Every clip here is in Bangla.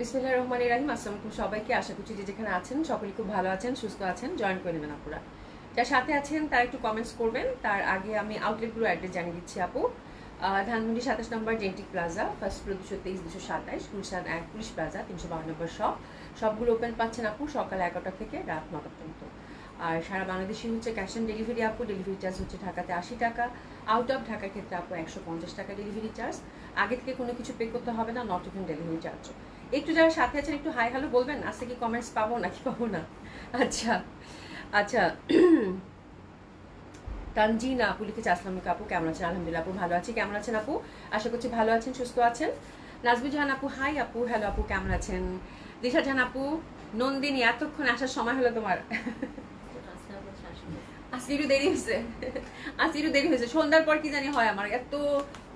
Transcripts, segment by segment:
বিসমিল্লাহির রহমানির রহিম। আসসালামু আলাইকুম সবাইকে। আশা করছি যে যেখানে আছেন সকলেই খুব ভালো আছেন, সুস্থ আছেন। জয়েন করে নেবেন আপুরা। যার সাথে আছেন তারা একটু কমেন্টস করবেন। তার আগে আমি আউটলেটগুলো অ্যাড্রেস জানিয়ে দিচ্ছি আপু। ধানমন্ডি 27 নম্বর Genetic plaza, first floor 223 227, Gulshan 1 police plaza 312 নম্বর শপ। সবগুলো ওপেন পাচ্ছেন আপু সকাল 11টা থেকে রাত 9টা পর্যন্ত। আর সারা বাংলাদেশে হচ্ছে ক্যাশ অন ডেলিভারি আপু। ডেলিভারি চার্জ হচ্ছে ঢাকাতে 80 টাকা, আউট অফ ঢাকার ক্ষেত্রে আপু 150 টাকা ডেলিভারি চার্জ। আগে থেকে কোনো কিছু পে করতে হবে না, নট ইভেন ডেলিভারি চার্জ। একটু যারা সাথে আছেন একটু হাই হ্যালো বলবেন, আজকে কি কমেন্টস পাবো নাকি পাবো না? আচ্ছা আচ্ছা। তানজিনা আপু লিখেছে আসসালামু আলাইকুম আপু, কেমন আছেন? আলহামদুলিল্লাহ আপু ভালো আছি। কেমন আছেন আপু? আশা করছি ভালো আছেন, সুস্থ আছেন। নাজবি জাহান আপু হাই আপু, হ্যালো আপু, কেমন আছেন? দিশা জাহান আপু, নন্দিনী এতক্ষণ আসার সময় হলো তোমার? আজকে একটু দেরি হয়েছে, আজকে একটু দেরি হয়েছে। সন্ধ্যার পর কি জানি হয় আমার এত,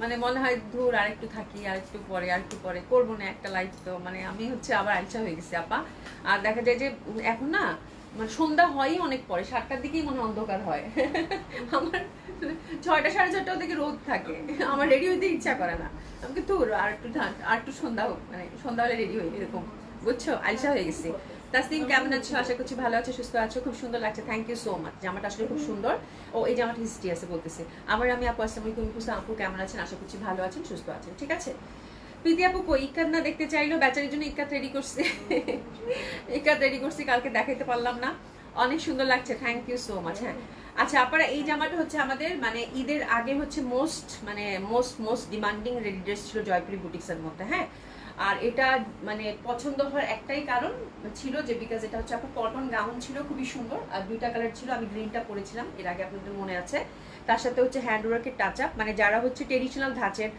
মানে মনে হয় ধুর আর একটু থাকি, আর একটু পরে করবো না একটা লাইফ। তো মানে আমি হচ্ছে আবার আলসা হয়ে গেছি আপা। আর দেখা যায় যে এখন না মানে সন্ধ্যা হয়ই অনেক পরে, 7টার দিকেই মনে অন্ধকার হয়। আমার 6টা 6:30টাও থেকে রোদ থাকে, আমার রেডি হইতে ইচ্ছা করে না। আমাকে তো আর একটু সন্ধ্যা হোক, মানে সন্ধ্যা হলে রেডি হই এরকম, বুঝছো? আলসা হয়ে গেছি। তাসনিম কেমন আছো? আশা করছি ভালো আছো, সুস্থ আছো। খুব সুন্দর লাগছে, থ্যাংক ইউ সো মাচ। জামাটা আসলে খুব সুন্দর। ও এই জামাটা হিস্ট্রি আছে বলতেছে আমার। আমি আপু আসসালামু আলাইকুম আপু, কেমন আছেন? আশা করছি ভালো আছেন, সুস্থ আছেন। ঠিক আছে। প্রীতি আপু কই? ইক্কাত না দেখতে চাইলো, বেচারির জন্য ইক্কাত রেডি করছি। ইক্কাত রেডি করছি, কালকে দেখাইতে পারলাম না। অনেক সুন্দর লাগছে, থ্যাংক ইউ সো মাচ। হ্যাঁ আচ্ছা আপনারা, এই জামাটা হচ্ছে আমাদের মানে ঈদের আগে হচ্ছে মোস্ট ডিমান্ডিং রেডি ড্রেস ছিল জয়পুরি বুটিক্সের মধ্যে। হ্যাঁ আর এটা মানে পছন্দ হওয়ার একটাই কারণ ছিল যে বিকজ এটা হচ্ছে আপু কটন গাউন ছিল, খুবই সুন্দর। আর 2টা কালার ছিল, আমি গ্রিনটা পরেছিলাম এর আগে, আপনাদের মনে আছে। তার সাথে হচ্ছে হ্যান্ড ওয়ার্কের টাচ আপ, মানে যারা হচ্ছে ট্রেডিশনাল ধাঁচের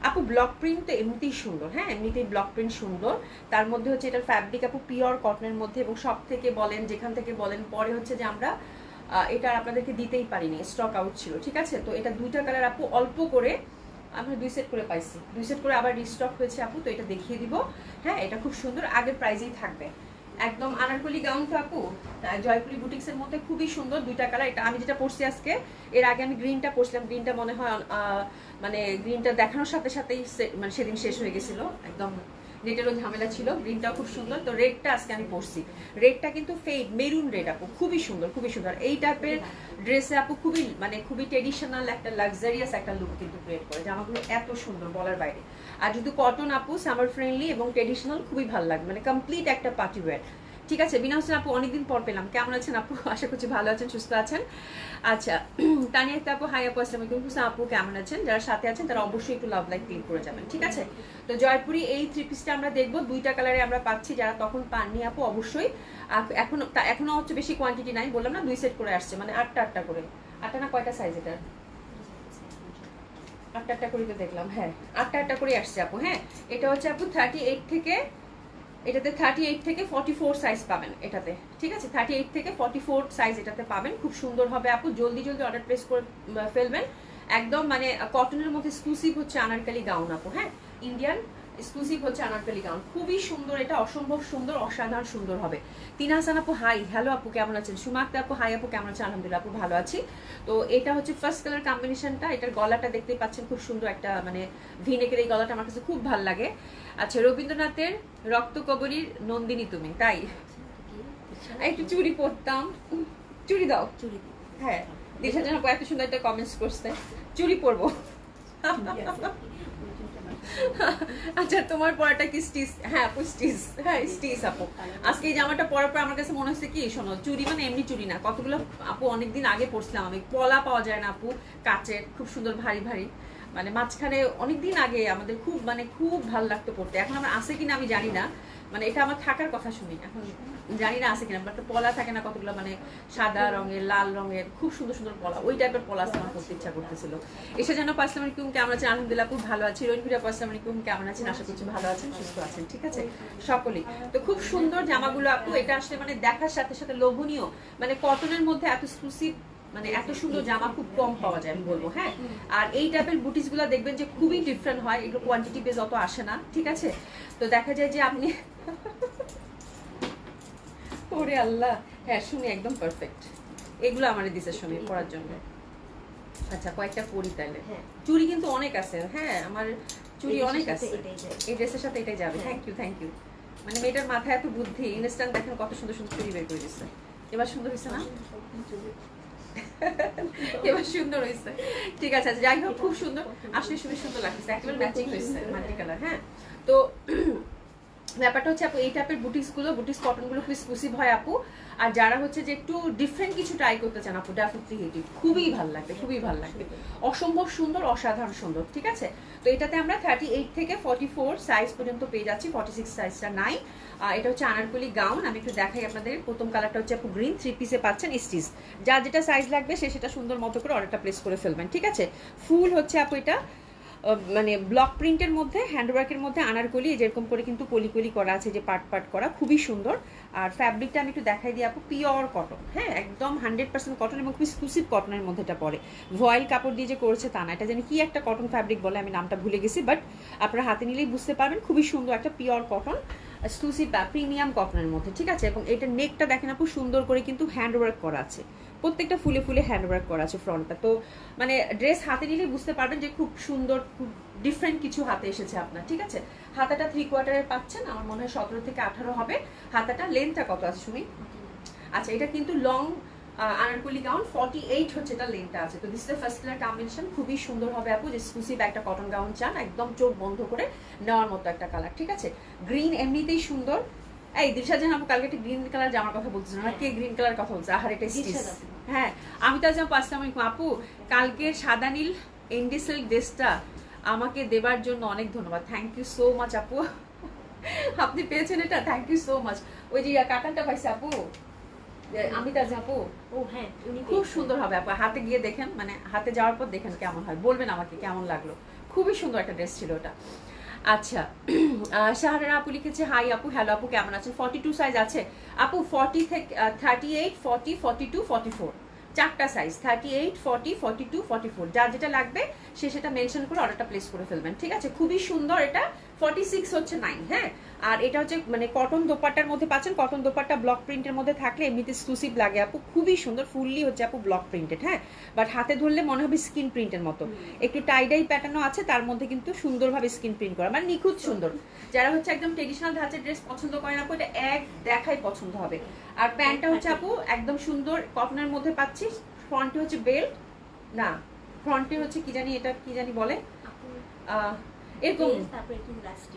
আপু। ব্লক প্রিন্ট তো এমনিতেই সুন্দর, হ্যাঁ এমনিতেই ব্লক প্রিন্ট সুন্দর। তার মধ্যে হচ্ছে এটার ফ্যাব্রিক আপু পিওর কটনের মধ্যে, এবং সব থেকে বলেন যেখান থেকে বলেন পরে হচ্ছে যে আমরা এটা আপনাদেরকে দিতেই পারিনি, স্টক আউট ছিল। ঠিক আছে, তো এটা 2টা কালার আপু অল্প করে আমরা 2 সেট করে পাইছি, 2 সেট করে আবার রিস্টক হয়েছে আপু। তো এটা দেখিয়ে দিব। হ্যাঁ এটা খুব সুন্দর, আগের প্রাইজেই থাকবে। একদম আনারকলি গাউন তো আপু, জয়পুরি বুটিক্সের মধ্যে খুবই সুন্দর। 2টা কালার, এটা আমি যেটা পরছি আজকে, এর আগে আমি গ্রিনটা পরছিলাম। গ্রিনটা মনে হয় মানে গ্রিনটা দেখানোর সাথে সাথেই মানে সেদিন শেষ হয়ে গেছিল, একদম নেটেরও ঝামেলা ছিল। গ্রিনটাও খুব সুন্দর। তো রেডটা আজকে আমি পরছি, রেডটা কিন্তু ফেড মেরুন রেড আপু, খুবই সুন্দর খুবই সুন্দর। এই টাইপের ড্রেসে আপু খুবই ট্রেডিশনাল একটা লাক্সারিয়াস একটা লুক কিন্তু ক্রিয়েট করে। জামাগুলো এত সুন্দর বলার বাইরে। আর যদি কটন আপু, সামার ফ্রেন্ডলি এবং ট্রেডিশনাল, খুবই ভালো লাগবে, মানে কমপ্লিট একটা পার্টি ওয়্যার। ঠিক আছে, বিনা হোসেন আপু অনেকদিন পর পেলাম, কেমন আছেন আপু? আশা করছি ভালো আছেন, সুস্থ আছেন। আচ্ছা তানিয়া আপু হাই আপু, আসসালামু আলাইকুম আপু, কেমন আছেন? যারা সাথে আছেন তারা অবশ্যই একটু লাভ লাইক ক্লিক করে যাবেন। ঠিক আছে, তো জয়পুরি এই 3 পিসটা আমরা দেখবো, 2টা কালারে আমরা পাচ্ছি। যারা তখন পাননি আপু অবশ্যই, এখনো হচ্ছে বেশি কোয়ান্টিটি নাই, বললাম না 2 সেট করে আসছে, মানে 8টা করে। 8টা না কয়টা সাইজ এটা? 8টা করে তো দেখলাম, হ্যাঁ 8টা করে আসছে আপু। হ্যাঁ এটা হচ্ছে আপু 38 থেকে, এটাতে 38 থেকে 44 সাইজ পাবেন এটাতে। ঠিক আছে, 38 থেকে 44 সাইজ এটাতে পাবেন। খুব সুন্দর হবে আপু, জলদি জলদি অর্ডার প্লেস করে ফেলবেন। একদম মানে কটনের মধ্যে এক্সক্লুসিভ হচ্ছে আনারকলি গাউন আপু। হ্যাঁ ইন্ডিয়ান এক্সক্লুসিভ হচ্ছে আনারকলি গাউন, খুবই সুন্দর। এটা অসম্ভব সুন্দর, অসাধারণ সুন্দর হবে। তিনা হাসান আপু হাই, হ্যালো আপু, কেমন আছেন? সুমাক্তা আপু হাই আপু, কেমন আছেন? আলহামদুলিল্লাহ আপু ভালো আছি। তো এটা হচ্ছে ফার্স্ট কালার কম্বিনেশনটা। এটার গলাটা দেখতে পাচ্ছেন, খুব সুন্দর একটা মানে ভিনেকের এই গলাটা আমার কাছে খুব ভালো লাগে। আচ্ছা রবীন্দ্রনাথের রক্ত কবরীর নন্দিনী তুমি, তাই একটু চুড়ি পরতাম। চুড়ি দাও, চুড়ি। হ্যাঁ দিশা জানা এত সুন্দর একটা কমেন্টস করছে, চুড়ি পরবো। আচ্ছা তোমার পরাটা কি স্টিচ? হ্যাঁ আপু স্টিচ, হ্যাঁ স্টিচ আপু। আজকে এই জামাটা পরার পর আমার কাছে মনে হচ্ছে কি, শোনো চুড়ি মানে এমনি চুড়ি না, কতগুলো আপু অনেকদিন আগে পরছিলাম আমি, পলা পাওয়া যায় না আপু, কাচের, খুব সুন্দর ভারী ভারী, মানে মাঝখানে অনেকদিন আগে আমাদের খুব ভালো লাগতো পড়তে। এখন আমার আছে কিনা আমি জানি না, মানে এটা আমার থাকার কথা শুনি, এখন জানি না আছে কিনা। বাট পলা থাকে না কতগুলো, মানে সাদা রঙের, লাল রঙের, খুব সুন্দর সুন্দর পলা, ওই টাইপের পলা আমার করতে ইচ্ছা করতেছিল। এসে যেন আসসালামু আলাইকুম, কেমন আছেন? আলহামদুলিল্লাহ খুব ভালো আছি। রোহিত আসসালামু আলাইকুম, কেমন আছেন? আশা করছি ভালো আছেন, সুস্থ আছেন। ঠিক আছে সকলেই। তো খুব সুন্দর জামাগুলো আপু, এটা আসলে মানে দেখার সাথে সাথে লোভনীয়, মানে কটনের মধ্যে এত এক্সক্লুসিভ, মানে এত সুন্দর জামা খুব কম পাওয়া যায় আমি বলবো। হ্যাঁ আর এই টাইপের বুটিস গুলো দেখবেন যে খুবই ডিফারেন্ট হয়, এগুলো কোয়ান্টিটি বেজ অত আসে না। ঠিক আছে, তো দেখা যায় যে আপনি ওরে আল্লাহ, হ্যাঁ শুনি একদম পারফেক্ট। এগুলো আমার দিছে শুনি পড়ার জন্য। আচ্ছা কয়েকটা পরি তাহলে। চুড়ি কিন্তু অনেক আছে, হ্যাঁ আমার চুড়ি অনেক আছে, এই ড্রেসের সাথে এটাই যাবে। থ্যাংক ইউ মানে মেয়েটার মাথায় এত বুদ্ধি, ইনস্ট্যান্ট দেখেন কত সুন্দর সুন্দর চুড়ি বের করে দিচ্ছে। এবার সুন্দর হয়েছে না? এবার সুন্দর হয়েছে, ঠিক আছে। যাই হোক, খুব সুন্দর, আসলে খুবই সুন্দর লাগছে, একেবারে ম্যাচিং হয়েছে মাল্টি কালার। হ্যাঁ, তো ব্যাপারটা হচ্ছে আপু এই টাইপের বুটিক্স কটনগুলো খুব এক্সক্লুসিভ হয় আপু। আর যারা হচ্ছে যে একটু ডিফারেন্ট কিছু ট্রাই করতে চান আপু, ডেফিনেটলি হিট খুবই ভালো লাগবে, খুবই ভালো লাগবে, অসম্ভব সুন্দর, অসাধারণ সুন্দর। ঠিক আছে, তো এটাতে আমরা 38 থেকে 44 সাইজ পর্যন্ত পেয়ে যাচ্ছি, 46 সাইজটা নাই। এটা হচ্ছে আনারকলি গাউন। আমি একটু দেখাই আপনাদের। প্রথম কালারটা হচ্ছে আপু গ্রিন, 3 পিসে পাচ্ছেন স্টিচ। যার যেটা সাইজ লাগবে সে সেটা সুন্দর মতো করে অর্ডারটা প্লেস করে ফেলবেন। ঠিক আছে, ফুল হচ্ছে আপু এটা মানে ব্লক প্রিন্টের মধ্যে, হ্যান্ডওয়ার্কের মধ্যে আনারকলি যেরকম করে কিন্তু কলি করা আছে, যে পার্ট করা, খুবই সুন্দর। আর ফ্যাব্রিকটা আমি একটু দেখাই দিই আপু, পিওর কটন। হ্যাঁ, একদম 100% কটন এবং খুব এক্সক্লুসিভ কটনের মধ্যে এটা পড়ে। ভয়েল কাপড় দিয়ে যে করেছে তা না, এটা জানি কি একটা কটন ফ্যাব্রিক বলে, আমি নামটা ভুলে গেছি, বাট আপনারা হাতে নিলেই বুঝতে পারবেন। খুবই সুন্দর একটা পিওর কটন, এক্সক্লুসিভ প্রিমিয়াম কটনের মধ্যে। ঠিক আছে, এবং এটা নেকটা দেখেন আপু সুন্দর করে কিন্তু হ্যান্ডওয়ার্ক করা আছে, প্রত্যেকটা ফুলে ফুলে হ্যান্ডওয়ার্ক করা আছে ফ্রন্টটা। তো মানে ড্রেস হাতে নিলেই বুঝতে পারবেন যে খুব সুন্দর, খুব ডিফারেন্ট কিছু হাতে এসেছে আপনার। ঠিক আছে, হাতাটা 3/4 পাচ্ছেন, আমার মনে হয় 17 থেকে 18 হবে। হাতাটা লেন্থটা কত আছে শুনি? আচ্ছা, এটা কিন্তু লং আনারকলি গাউন, 48 হচ্ছে এটা লেন্থটা আছে। তো this is the first colour combination, খুবই সুন্দর হবে আপু। যে এক্সক্লুসিভ একটা কটন গাউন চান, একদম চোখ বন্ধ করে নেওয়ার মতো একটা কালার। ঠিক আছে, গ্রিন এমনিতেই সুন্দর। এই দিশা জান আপু কালকে একটা গ্রিন কালার জামার কথা বলছিস না, কে গ্রিন কালার কথা বলছে? আহার এটা স্টিচ। হ্যাঁ, আমি তো আজ আসসালামু আলাইকুম আপু, কালকে সাদা নীল ইন্ডি সিল্ক ড্রেসটা আমাকে দেবার জন্য অনেক ধন্যবাদ। থ্যাংক ইউ সো মাচ আপু, আপনি পেয়েছেন এটা, থ্যাংক ইউ সো মাচ। ওই যে কাটানটা পাইছে আপু, আমি তাজ আপু। ও হ্যাঁ, খুব সুন্দর হবে আপু, হাতে গিয়ে দেখেন, মানে হাতে যাওয়ার পর দেখেন কেমন হয়, বলবেন আমাকে কেমন লাগলো। খুবই সুন্দর একটা ড্রেস ছিল ওটা। আচ্ছা, শাহরারা আপু লিখেছে হাই আপু, হ্যালো আপু, কেমন আছেন? 42 সাইজ আছে আপু, 40 থেকে 38, 40, 42, 44, চারটা সাইজ, 38, 40, 42, 44, যার যেটা লাগবে সে সেটা মেনশন করে অর্ডারটা প্লেস করে ফেলবেন। ঠিক আছে, খুবই সুন্দর এটা। 46 হচ্ছে 9। হ্যাঁ, আর এটা হচ্ছে মানে কটন দোপাট্টার মধ্যে পাচ্ছেন। কটন দোপাট্টা ব্লক প্রিন্টের মধ্যে থাকলে এমনিতে এক্সক্লুসিভ লাগে আপু, খুবই সুন্দর। ফুললি হচ্ছে আপু ব্লক প্রিন্টেড। হ্যাঁ, বাট হাতে ধরলে মনে হবে স্কিন প্রিন্টের মতো, একটু টাইডাই প্যাটার্নও আছে তার মধ্যে, কিন্তু সুন্দরভাবে স্কিন প্রিন্ট করা, মানে নিখুঁত সুন্দর। যারা হচ্ছে একদম ট্রেডিশনাল ধাঁচের ড্রেস পছন্দ করেন আপু, এটা এক দেখাই পছন্দ হবে। আর প্যান্টটা হচ্ছে আপু একদম সুন্দর কটনের মধ্যে পাচ্ছি। ফ্রন্টে হচ্ছে বেল্ট, না ফ্রন্টে হচ্ছে কি জানি, এটা কি জানি বলে, এরকম,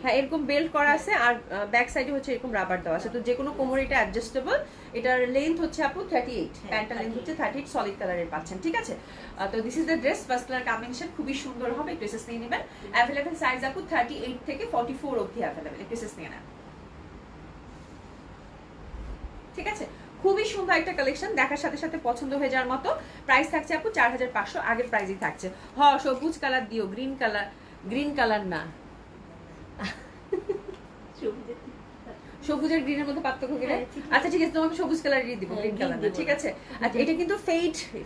হ্যাঁ এরকম বেল্ট করা আছে। আর ব্যাক সাইডে হচ্ছে এরকম রাবার দেওয়া আছে। তো যে কোনো কোমরে এটা অ্যাডজাস্টেবল। এটার লেন্থ হচ্ছে আপু 38, প্যান্টটার লেন্থ হচ্ছে 38, সলিড কালারের পাচ্ছেন। ঠিক আছে, তো this is the dress, first colour combination, খুবই সুন্দর হবে। ড্রেসেস নিয়ে নেবেন। অ্যাভেলেবেল সাইজ আপু 38 থেকে 44 অবধি অ্যাভেলেবেল, ড্রেসেস নিয়ে নেন। ঠিক আছে, খুবই সুন্দর একটা কালেকশন, দেখার সাথে সাথে পছন্দ হয়ে যাওয়ার মতো। প্রাইস থাকছে আপু 4500, আগের প্রাইসই থাকছে। সবুজ কালার দিও, গ্রিন কালার না, সবুজের গ্রিনের মধ্যে পার্থক্য কি? আচ্ছা ঠিক আছে, তোমাকে সবুজ কালারই দিব, গ্রিন কালার না। ঠিক আছে, আচ্ছা এটা কিন্তু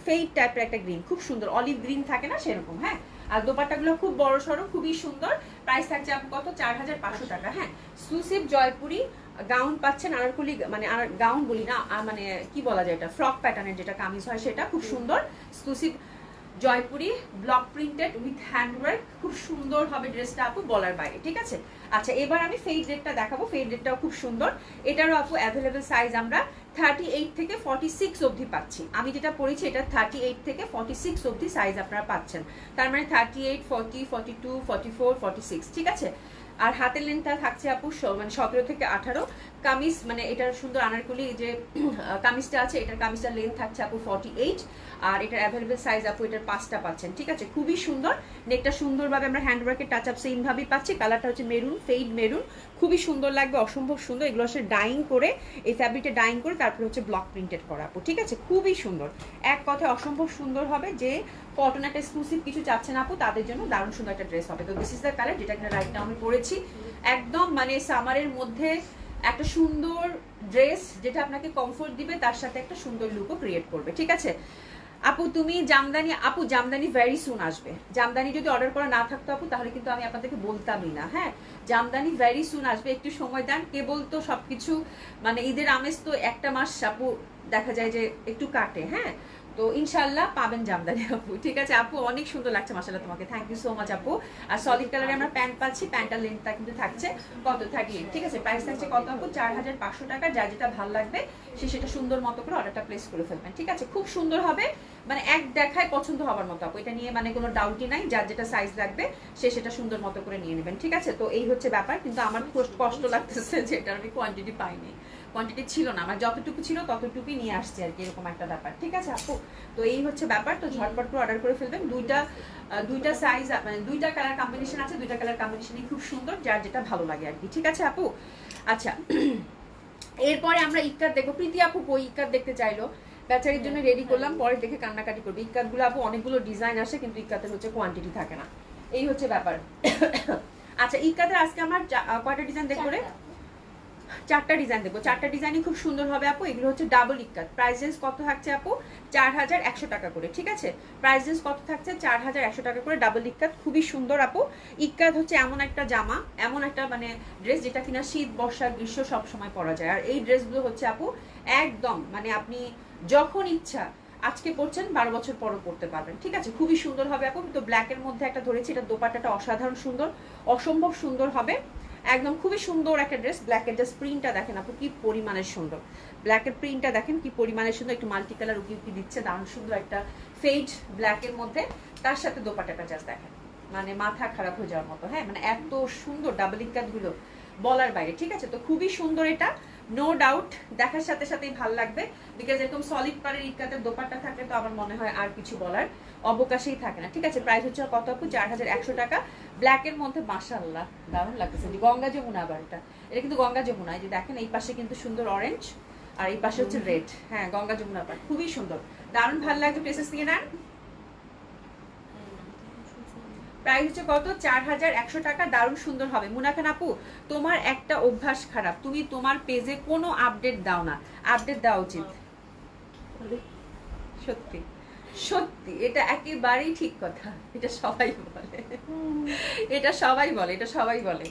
ফেড টাইপের একটা গ্রিন, খুব সুন্দর, অলিভ গ্রিন থাকে না সেরকম। হ্যাঁ, আর দোপাট্টাগুলো খুব বড় সড়ো, খুবই সুন্দর। প্রাইস থাকছে আপু কত? 4500 টাকা। হ্যাঁ, এক্সক্লুসিভ জয়পুরি গাউন পাচ্ছেন, আনারকলি মানে গাউন বলি না, মানে কি বলা যায়, এটা ফ্রক প্যাটার্নের যেটা কামিজ হয় সেটা, খুব সুন্দর exclusive Jaipuri block printed with handwork, খুব সুন্দর হবে ড্রেসটা আপু, বলার বাইরে। ঠিক আছে, আচ্ছা এবার আমি ফেড রেডটা দেখাবো। ফেড রেডটাও খুব সুন্দর। এটারও আপু অ্যাভেলেবেল সাইজ আমরা 38 থেকে 46 অবধি পাচ্ছি। আমি যেটা পড়েছি এটা 38 থেকে 46 অবধি সাইজ আপনারা পাচ্ছেন। তার মানে 38, 40, 42, 44, 46। ঠিক আছে, আর হাতের লেন্থটা থাকছে আপু মানে 17 থেকে 18। কামিজ মানে এটার সুন্দর আনারকলি যে কামিজটা আছে, এটার কামিজটার লেন্থ থাকছে আপু 48। আর এটার অ্যাভেলেবেল সাইজ আপু এটার 5টা পাচ্ছেন। ঠিক আছে, খুবই সুন্দর। নেকটা সুন্দরভাবে আমরা হ্যান্ডওয়ার্কের টাচ আপ সেমভাবেই পাচ্ছি। কালারটা হচ্ছে মেরুন, ফেড মেরুন, খুবই সুন্দর লাগবে, অসম্ভব সুন্দর। এগুলো হচ্ছে ডাইং করে, এই ফ্যাব্রিকটা ডাইং করে তারপরে হচ্ছে ব্লক প্রিন্টেড করা আপু। ঠিক আছে, খুবই সুন্দর, এক কথায় অসম্ভব সুন্দর হবে। যে কটন একটা এক্সক্লুসিভ কিছু চাচ্ছেন আপু, তাদের জন্য দারুণ সুন্দর একটা ড্রেস হবে। তো দিস ইজ দ্য কালার, যেটা কিনা রাইট নাও আমি পরেছি। একদম মানে সামারের মধ্যে একটা সুন্দর ড্রেস, যেটা আপনাকে কমফোর্ট দিবে, তার সাথে একটা সুন্দর লুকও ক্রিয়েট করবে। ঠিক আছে আপু, তুমি জামদানি, আপু জামদানি ভেরি সুন আসবে। জামদানি যদি অর্ডার করা না থাকতো আপু, তাহলে কিন্তু আমি আপনাদেরকে বলতামই না। হ্যাঁ, জামদানি ভেরি সুন আসবে, একটু সময় দেন। কেবল তো সবকিছু মানে ঈদের আমেজ তো একটা মাস আপু দেখা যায় যে একটু কাটে। হ্যাঁ, তো ইনশাল্লাহ পাবেন জামদানি আপু। ঠিক আছে আপু, অনেক সুন্দর লাগছে মাশাআল্লাহ তোমাকে, থ্যাংক ইউ সো মাচ আপু। আর সলিড কালারে আমরা প্যান্ট পাচ্ছি, প্যান্টার লেন্থটা কিন্তু থাকছে কত 38, ঠিক আছে। প্রাইস থাকছে কত আপু? 4500 টাকা। যার যেটা ভালো লাগবে সে সেটা সুন্দর মতো করে অর্ডারটা প্লেস করে ফেলবেন, ঠিক আছে। খুব সুন্দর হবে, মানে এক দেখায় পছন্দ হবার মতো আপু, এটা নিয়ে মানে কোনো ডাউটই নাই। যার যেটা সাইজ লাগবে সে সেটা সুন্দর মতো করে নিয়ে নেবেন, ঠিক আছে। তো এই হচ্ছে ব্যাপার, কিন্তু আমার কষ্ট লাগতেছে যে এটা আমি কোয়ান্টিটি পাইনি, কোয়ান্টিটি ছিল না আমার, যতটুকু ছিল ততটুকুই নিয়ে আসছি আর কি, এরকম একটা ব্যাপার, ঠিক আছে আপু। তো এই হচ্ছে ব্যাপার, তো ঝটপট করে অর্ডার করে ফেলবেন। দুইটা সাইজ মানে দুইটা কালার কম্বিনেশন আছে, দুইটা কালার কম্বিনেশনই খুব সুন্দর, যার যেটা ভালো লাগে আর কি, ঠিক আছে আপু। আচ্ছা এরপরে আমরা ইক্কাত দেখবো। প্রীতি আপু কই ইক্কাত দেখতে চাইলো, বেচারির জন্য রেডি করলাম, পরে দেখে কান্নাকাটি করবে। ইক্কাতগুলো আপু অনেকগুলো ডিজাইন আসে, কিন্তু ইক্কাতের হচ্ছে কোয়ান্টিটি থাকে না, এই হচ্ছে ব্যাপার। আচ্ছা ইক্কাতের আজকে আমার কয়টা ডিজাইন দেখবো রে? 4টা ডিজাইন দেবো, 4টা ডিজাইনই খুব সুন্দর হবে আপু। এগুলো হচ্ছে ডাবল ইক্কাত। প্রাইস রেঞ্জ কত থাকছে আপু? 4100 টাকা করে, ঠিক আছে। প্রাইস রেঞ্জ কত থাকছে? 4100 টাকা করে ডাবল ইক্কাত, খুবই সুন্দর আপু। ইক্কাত হচ্ছে এমন একটা জামা, এমন একটা মানে ড্রেস যেটা কিনা শীত বর্ষা গ্রীষ্ম সব সময় পরা যায়। আর এই ড্রেসগুলো হচ্ছে আপু একদম মানে আপনি যখন ইচ্ছা আজকে পরছেন 12 বছর পরও পরতে পারবেন, ঠিক আছে। খুবই সুন্দর হবে আপু। তো ব্ল্যাকের মধ্যে একটা ধরেছি, এটা দোপাট্টাটা অসাধারণ সুন্দর, অসম্ভব সুন্দর হবে একদম, খুবই সুন্দর একটা ড্রেস। ব্ল্যাকের জাস্ট প্রিন্টটা দেখেন আপু কি পরিমাণের সুন্দর, ব্ল্যাকের প্রিন্টটা দেখেন কি পরিমাণের সুন্দর, একটু মাল্টি কালার উকি উকি দিচ্ছে, দারুণ সুন্দর একটা ফেড ব্ল্যাকের মধ্যে, তার সাথে দোপাট্টাটা জাস্ট দেখেন মানে মাথা খারাপ হয়ে যাওয়ার মতো, হ্যাঁ মানে এত সুন্দর ডাবল ইক্কাত গুলো বলার বাইরে, ঠিক আছে। তো খুবই সুন্দর এটা, নো ডাউট দেখার সাথে সাথেই ভালো লাগবে, বিকজ এরকম সলিড পাড়ের ইক্কাতের দোপাট্টা থাকলে তো আমার মনে হয় আর কিছু বলার অবকাশই থাকে না, ঠিক আছে। প্রাইস হচ্ছে কত আপু? 4100 টাকা। ব্ল্যাকের মধ্যে মাশাআল্লাহ দারুণ লাগতেছে, গঙ্গা যমুনা। আবার এটা কিন্তু গঙ্গা যমুনা, এই যে দেখেন এই পাশে কিন্তু সুন্দর অরেঞ্জ আর এই পাশে হচ্ছে রেড, হ্যাঁ গঙ্গা যমুনা পার, খুবই সুন্দর, দারুণ ভালো লাগছে। প্রেসেস নিয়ে নেন। প্রাইস হচ্ছে কত? 4100 টাকা, দারুণ সুন্দর হবে। মুনাখান আপু তোমার একটা অভ্যাস খারাপ, তুমি তোমার পেজে কোনো আপডেট দাও না, আপডেট দেওয়া উচিত। সত্যি সত্যি এটা একেবারেই ঠিক কথা, এটা সবাই বলে, এটা সবাই বলে, এটা সবাই বলে।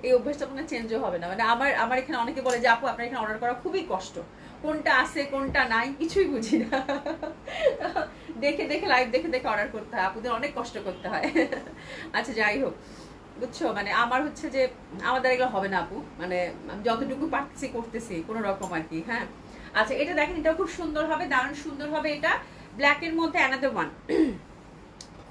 এই অভ্যাসটা কোনো চেঞ্জও হবে না। মানে আমার এখানে অনেকে বলে যে আপু আপনার এখানে অর্ডার করা খুবই কষ্ট, কোনটা আছে কোনটা নাই কিছুই বুঝি না, দেখে দেখে লাইভ দেখে দেখে অর্ডার করতে হয়, আপুদের অনেক কষ্ট করতে হয়। আচ্ছা যাই হোক, বুঝছো মানে আমার হচ্ছে যে আমাদের এগুলো হবে না আপু, মানে আমি যতটুকু পারতেছি করতেছি কোনো রকম আর কি, হ্যাঁ। আচ্ছা এটা দেখেন, এটা খুব সুন্দর হবে, দারুণ সুন্দর হবে। এটা ব্ল্যাকের মধ্যে অ্যানাদার ওয়ান,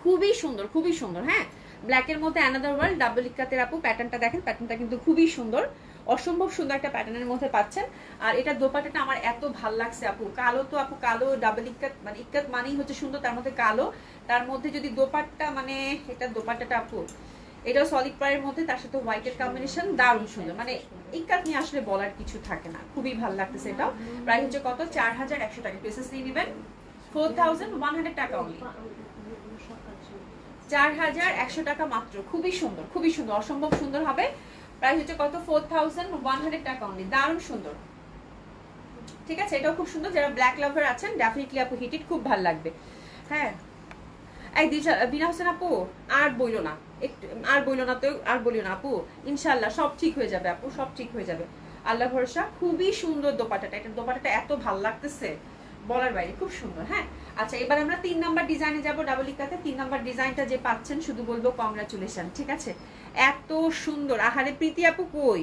খুবই সুন্দর খুবই সুন্দর, হ্যাঁ ব্ল্যাকের মধ্যে অ্যানাদার ওয়ান ডাবল ইক্কাতের আপু। প্যাটার্নটা দেখেন, প্যাটার্নটা কিন্তু খুবই সুন্দর, অসম্ভব সুন্দর একটা প্যাটার্নের মধ্যে পাচ্ছেন। আর এটা দোপাট্টাটা আমার এত ভাল লাগছে আপু, কালো তো আপু, কালো ডাবল ইক্কাত, মানে ইক্কাত মানেই হচ্ছে সুন্দর, তার মধ্যে কালো, তার মধ্যে যদি দোপাট্টা মানে এটা দোপাট্টাটা আপু এটাও সলিড পাড়ের মধ্যে, তার সাথে হোয়াইটের কম্বিনেশন, দারুণ সুন্দর, মানে ইক্কাত নিয়ে আসলে বলার কিছু থাকে না, খুবই ভালো লাগতেছে। এটাও প্রাইস হচ্ছে কত? 4100 টাকা। প্রেসেস নিয়ে নেবেন 4100 টাকা অনলি, 4100 টাকা মাত্র, খুবই সুন্দর খুবই সুন্দর, অসম্ভব সুন্দর হবে। প্রাইস হচ্ছে কত? 4100 টাকা অনলি, দারুণ সুন্দর, ঠিক আছে। এটাও খুব সুন্দর, যারা ব্ল্যাক লাভার আছেন ডেফিনেটলি আপু হিট খুব ভালো লাগবে, হ্যাঁ। এই বিনা হোসেন আপু আর বইলো না, একটু আর বইলো না, তো আর বলিও না আপু, ইনশাল্লাহ সব ঠিক হয়ে যাবে আপু, সব ঠিক হয়ে যাবে, আল্লাহ ভরসা। খুবই সুন্দর দোপাট্টাটা, এটা দোপাট্টাটা এত ভালো লাগতেছে বলার বাইরে, খুব সুন্দর, হ্যাঁ। আচ্ছা এবার আমরা 3 নাম্বার ডিজাইনে যাব, ডাবল ইক্কাতে 3 নাম্বার ডিজাইনটা যে পাচ্ছেন শুধু বলবো কংগ্রাচুলেশন, ঠিক আছে। এত সুন্দর, আহারে প্রীতি আপু কই,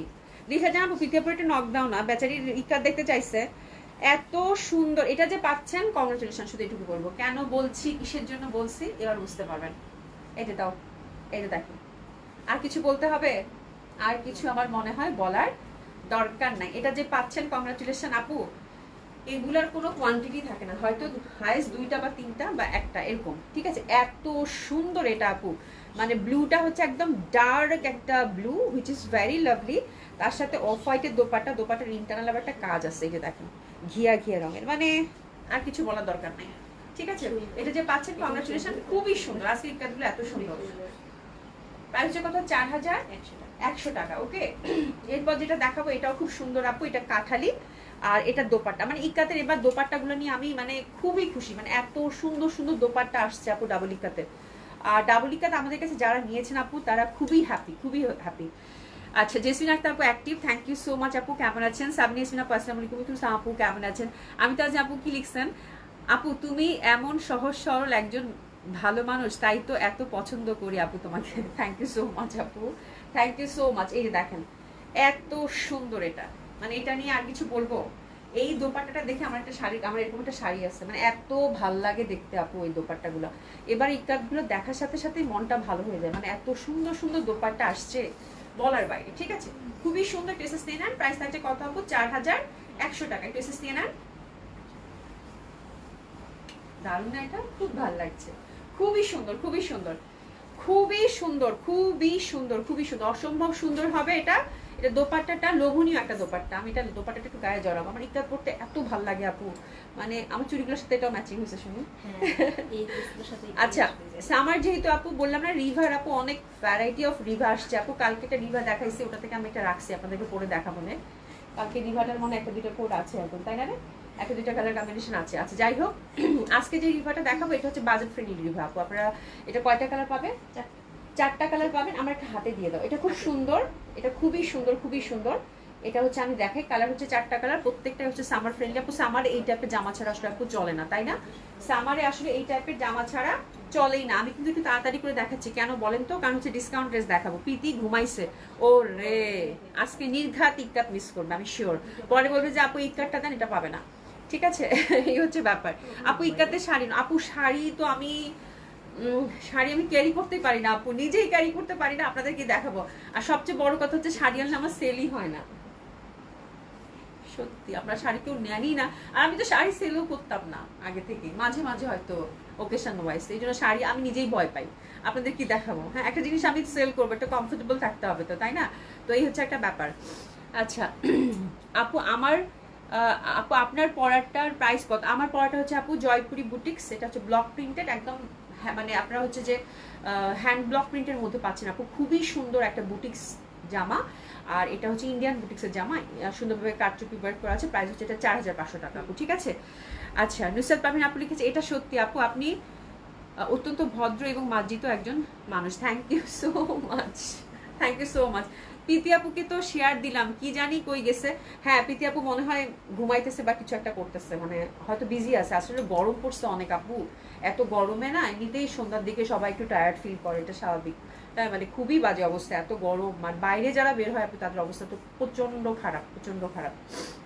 লিখা জান আপু প্রীতি আপু এটা নক দাও না, বেচারি ইক্কাত দেখতে চাইছে, এত সুন্দর এটা যে পাচ্ছেন কংগ্রাচুলেশন, শুধু এটুকু বলবো। কেন বলছি, কিসের জন্য বলছি এবার বুঝতে পারবেন। এটা দাও, এটা দেখো, আর কিছু বলতে হবে? আর কিছু আমার মনে হয় বলার দরকার নাই। এটা যে পাচ্ছেন কংগ্রাচুলেশন আপু, এগুলার কোনো কোয়ান্টিটি থাকে না, হয়তো হাইস্ট 2টা বা 3টা বা একটা এরকম, ঠিক আছে। এত সুন্দর এটা আপু, মানে ব্লুটা হচ্ছে একদম ডার্ক একটা blue which is very lovely, তার সাথে অফ হোয়াইটের দোপাট্টা, দোপাট্টার ইন্টারনাল আবার একটা কাজ আছে, এই যে দেখেন ঘিয়া ঘিয়া রঙের, মানে আর কিছু বলার দরকার নেই, ঠিক আছে। এটা যে পাচ্ছেন কংগ্রাচুলেশন, খুবই সুন্দর, আজকে এই কাজগুলো এত সুন্দর। প্রাইস হচ্ছে কত? 4100 টাকা, ওকে। এরপর যেটা দেখাবো এটাও খুব সুন্দর আপু, এটা কাঠালি, আর এটা দোপাট্টা, মানে ইক্কাতের এবার দোপাট্টাগুলো নিয়ে আমি মানে খুবই খুশি, মানে এত সুন্দর সুন্দর দোপাট্টা আসছে আপু ডাবল ইক্কাতের। আর ডাবল ইক্কাত আমাদের কাছে যারা নিয়েছেন আপু তারা খুবই হ্যাপি, খুবই হ্যাপি। আচ্ছা জেসমিন আক্তার আপু active, thank you so much আপু, কেমন আছেন? সাবনি ইসমিন আপু আসসালামু আলাইকুম, আপু কেমন আছেন? আমি তো আজ আপু কি লিখছেন, আপু তুমি এমন সহজ সরল একজন ভালো মানুষ, তাই তো এত পছন্দ করি আপু তোমাকে। থ্যাংক ইউ সো মাচ আপু, থ্যাংক ইউ সো মাচ। এই যে দেখেন এত সুন্দর এটা, মানে এটা নিয়ে আর কিছু বলবো? এই দোপাট্টাটা দেখে আমার একটা শাড়ি, আমার এরকম একটা শাড়ি আছে, মানে এত ভাল লাগে দেখতে আপু এই দোপাট্টাগুলো। এবার ইকাতগুলো দেখার সাথে সাথে মনটা ভালো হয়ে যায়, মানে এত সুন্দর সুন্দর দোপাট্টা আসছে বলার বাইরে। ঠিক আছে, খুবই সুন্দর। টেসেস নিয়ে নেন, প্রাইস থাকছে কত আপু? 4100 টাকা। টেসেস নিয়ে নেন। দারুণ না, এটা খুব ভালো লাগছে, খুবই সুন্দর, খুবই সুন্দর, খুবই সুন্দর, খুবই সুন্দর, খুবই সুন্দর, অসম্ভব সুন্দর হবে এটা। এটা দোপাট্টাটা লোভনীয় একটা দোপাট্টা। আমি এটা দোপাট্টাটা একটু গায়ে জড়াবো, আমার ইকরাত পড়তে এত ভালো লাগে আপু, মানে আমার চুড়িগুলোর সাথে এটাও ম্যাচিং হয়েছে শুনুন। আচ্ছা, সামার যেহেতু আপু বললাম না, রিভার আপু অনেক ভ্যারাইটি অফ রিভা আসছে আপু। কালকে একটা রিভা দেখাইছি, ওটা থেকে আমি একটা রাখছি আপনাদেরকে পরে দেখাবো না। কালকে রিভাটার মনে একটা দুটো কোড আছে এখন, তাই না রে? একটা দুইটা কালার কম্বিনেশন আছে। আচ্ছা যাই হোক, আজকে যে রিভাটা দেখাবো এটা হচ্ছে বাজেট ফ্রেন্ডলি রিভা আপু। আপনারা এটা কয়টা কালার পাবেন? 4টা কালার পাবেন। আমার একটা হাতে দিয়ে দাও, এটা খুব সুন্দর, এটা খুবই সুন্দর, খুবই সুন্দর। এটা হচ্ছে আমি দেখাই, কালার হচ্ছে 4টা কালার, প্রত্যেকটা হচ্ছে সামার ফ্রেন্ডলি আপু। সামার এই টাইপের জামা ছাড়া আসলে আপু চলে না, তাই না? সামারে আসলে এই টাইপের জামা ছাড়া চলেই না। আমি কিন্তু একটু তাড়াতাড়ি করে দেখাচ্ছি, কেন বলেন তো? কারণ হচ্ছে ডিসকাউন্ট ড্রেস দেখাবো। প্রীতি ঘুমাইছে, ও রে আজকে নির্ঘাত ইকরাত মিস করবে, আমি শিওর। পরে বলবে যে আপু ইকরাতটা দেন, এটা পাবে না। ঠিক আছে, এই হচ্ছে ব্যাপার আপু। ইকরাতের শাড়ি আপু, শাড়ি তো আমি শাড়ি আমি ক্যারি করতে পারি না আপু, নিজেই ক্যারি করতে পারি না, আপনাদেরকে দেখাবো। আর সবচেয়ে বড় কথা হচ্ছে শাড়ি আনলে আমার সেলই হয় না, সত্যি। আপনার শাড়ি কেউ নেনই না, আর আমি তো শাড়ি সেলও করতাম না আগে থেকে, মাঝে মাঝে হয়তো ওকেশন ওয়াইজ। এই জন্য শাড়ি আমি নিজেই ভয় পাই। আপনাদের কি দেখাবো? হ্যাঁ, একটা জিনিস আমি সেল করবো, একটা কমফোর্টেবল থাকতে হবে তো, তাই না? তো এই হচ্ছে একটা ব্যাপার। আচ্ছা আপু, আমার আপু আপনার পরাটার প্রাইস কত? আমার পরাটা হচ্ছে আপু জয়পুরি বুটিক্স, এটা হচ্ছে ব্লক প্রিন্টেড একদম, মানে আপনারা হচ্ছে যে হ্যান্ড ব্লক প্রিন্টের মধ্যে পাচ্ছেন আপু। খুবই সুন্দর একটা বুটিক্স জামা, আর এটা হচ্ছে ইন্ডিয়ান বুটিক্সের জামা, সুন্দরভাবে কাটচুপি ওয়ার্ক করা আছে। প্রাইস হচ্ছে এটা 4500 টাকা আপু। ঠিক আছে। আচ্ছা, নুসরাত পারভিন আপু লিখেছে, এটা সত্যি আপু, আপনি অত্যন্ত ভদ্র এবং মার্জিত একজন মানুষ। Thank you so much, thank you so much. Priti আপুকে তো শেয়ার দিলাম, কি জানি কই গেছে। হ্যাঁ, প্রীতি আপু মনে হয় ঘুমাইতেছে বা কিছু একটা করতেছে, মানে হয়তো বিজি আছে। আসলে গরম পড়ছে অনেক আপু, এত গরমে না এমনিতেই সন্ধ্যার দিকে সবাই একটু টায়ার্ড ফিল করে, এটা স্বাভাবিক। তাই মানে খুবই বাজে অবস্থা, এত গরম, মানে বাইরে যারা বের হয় আপু তাদের অবস্থা তো প্রচন্ড খারাপ, প্রচন্ড খারাপ।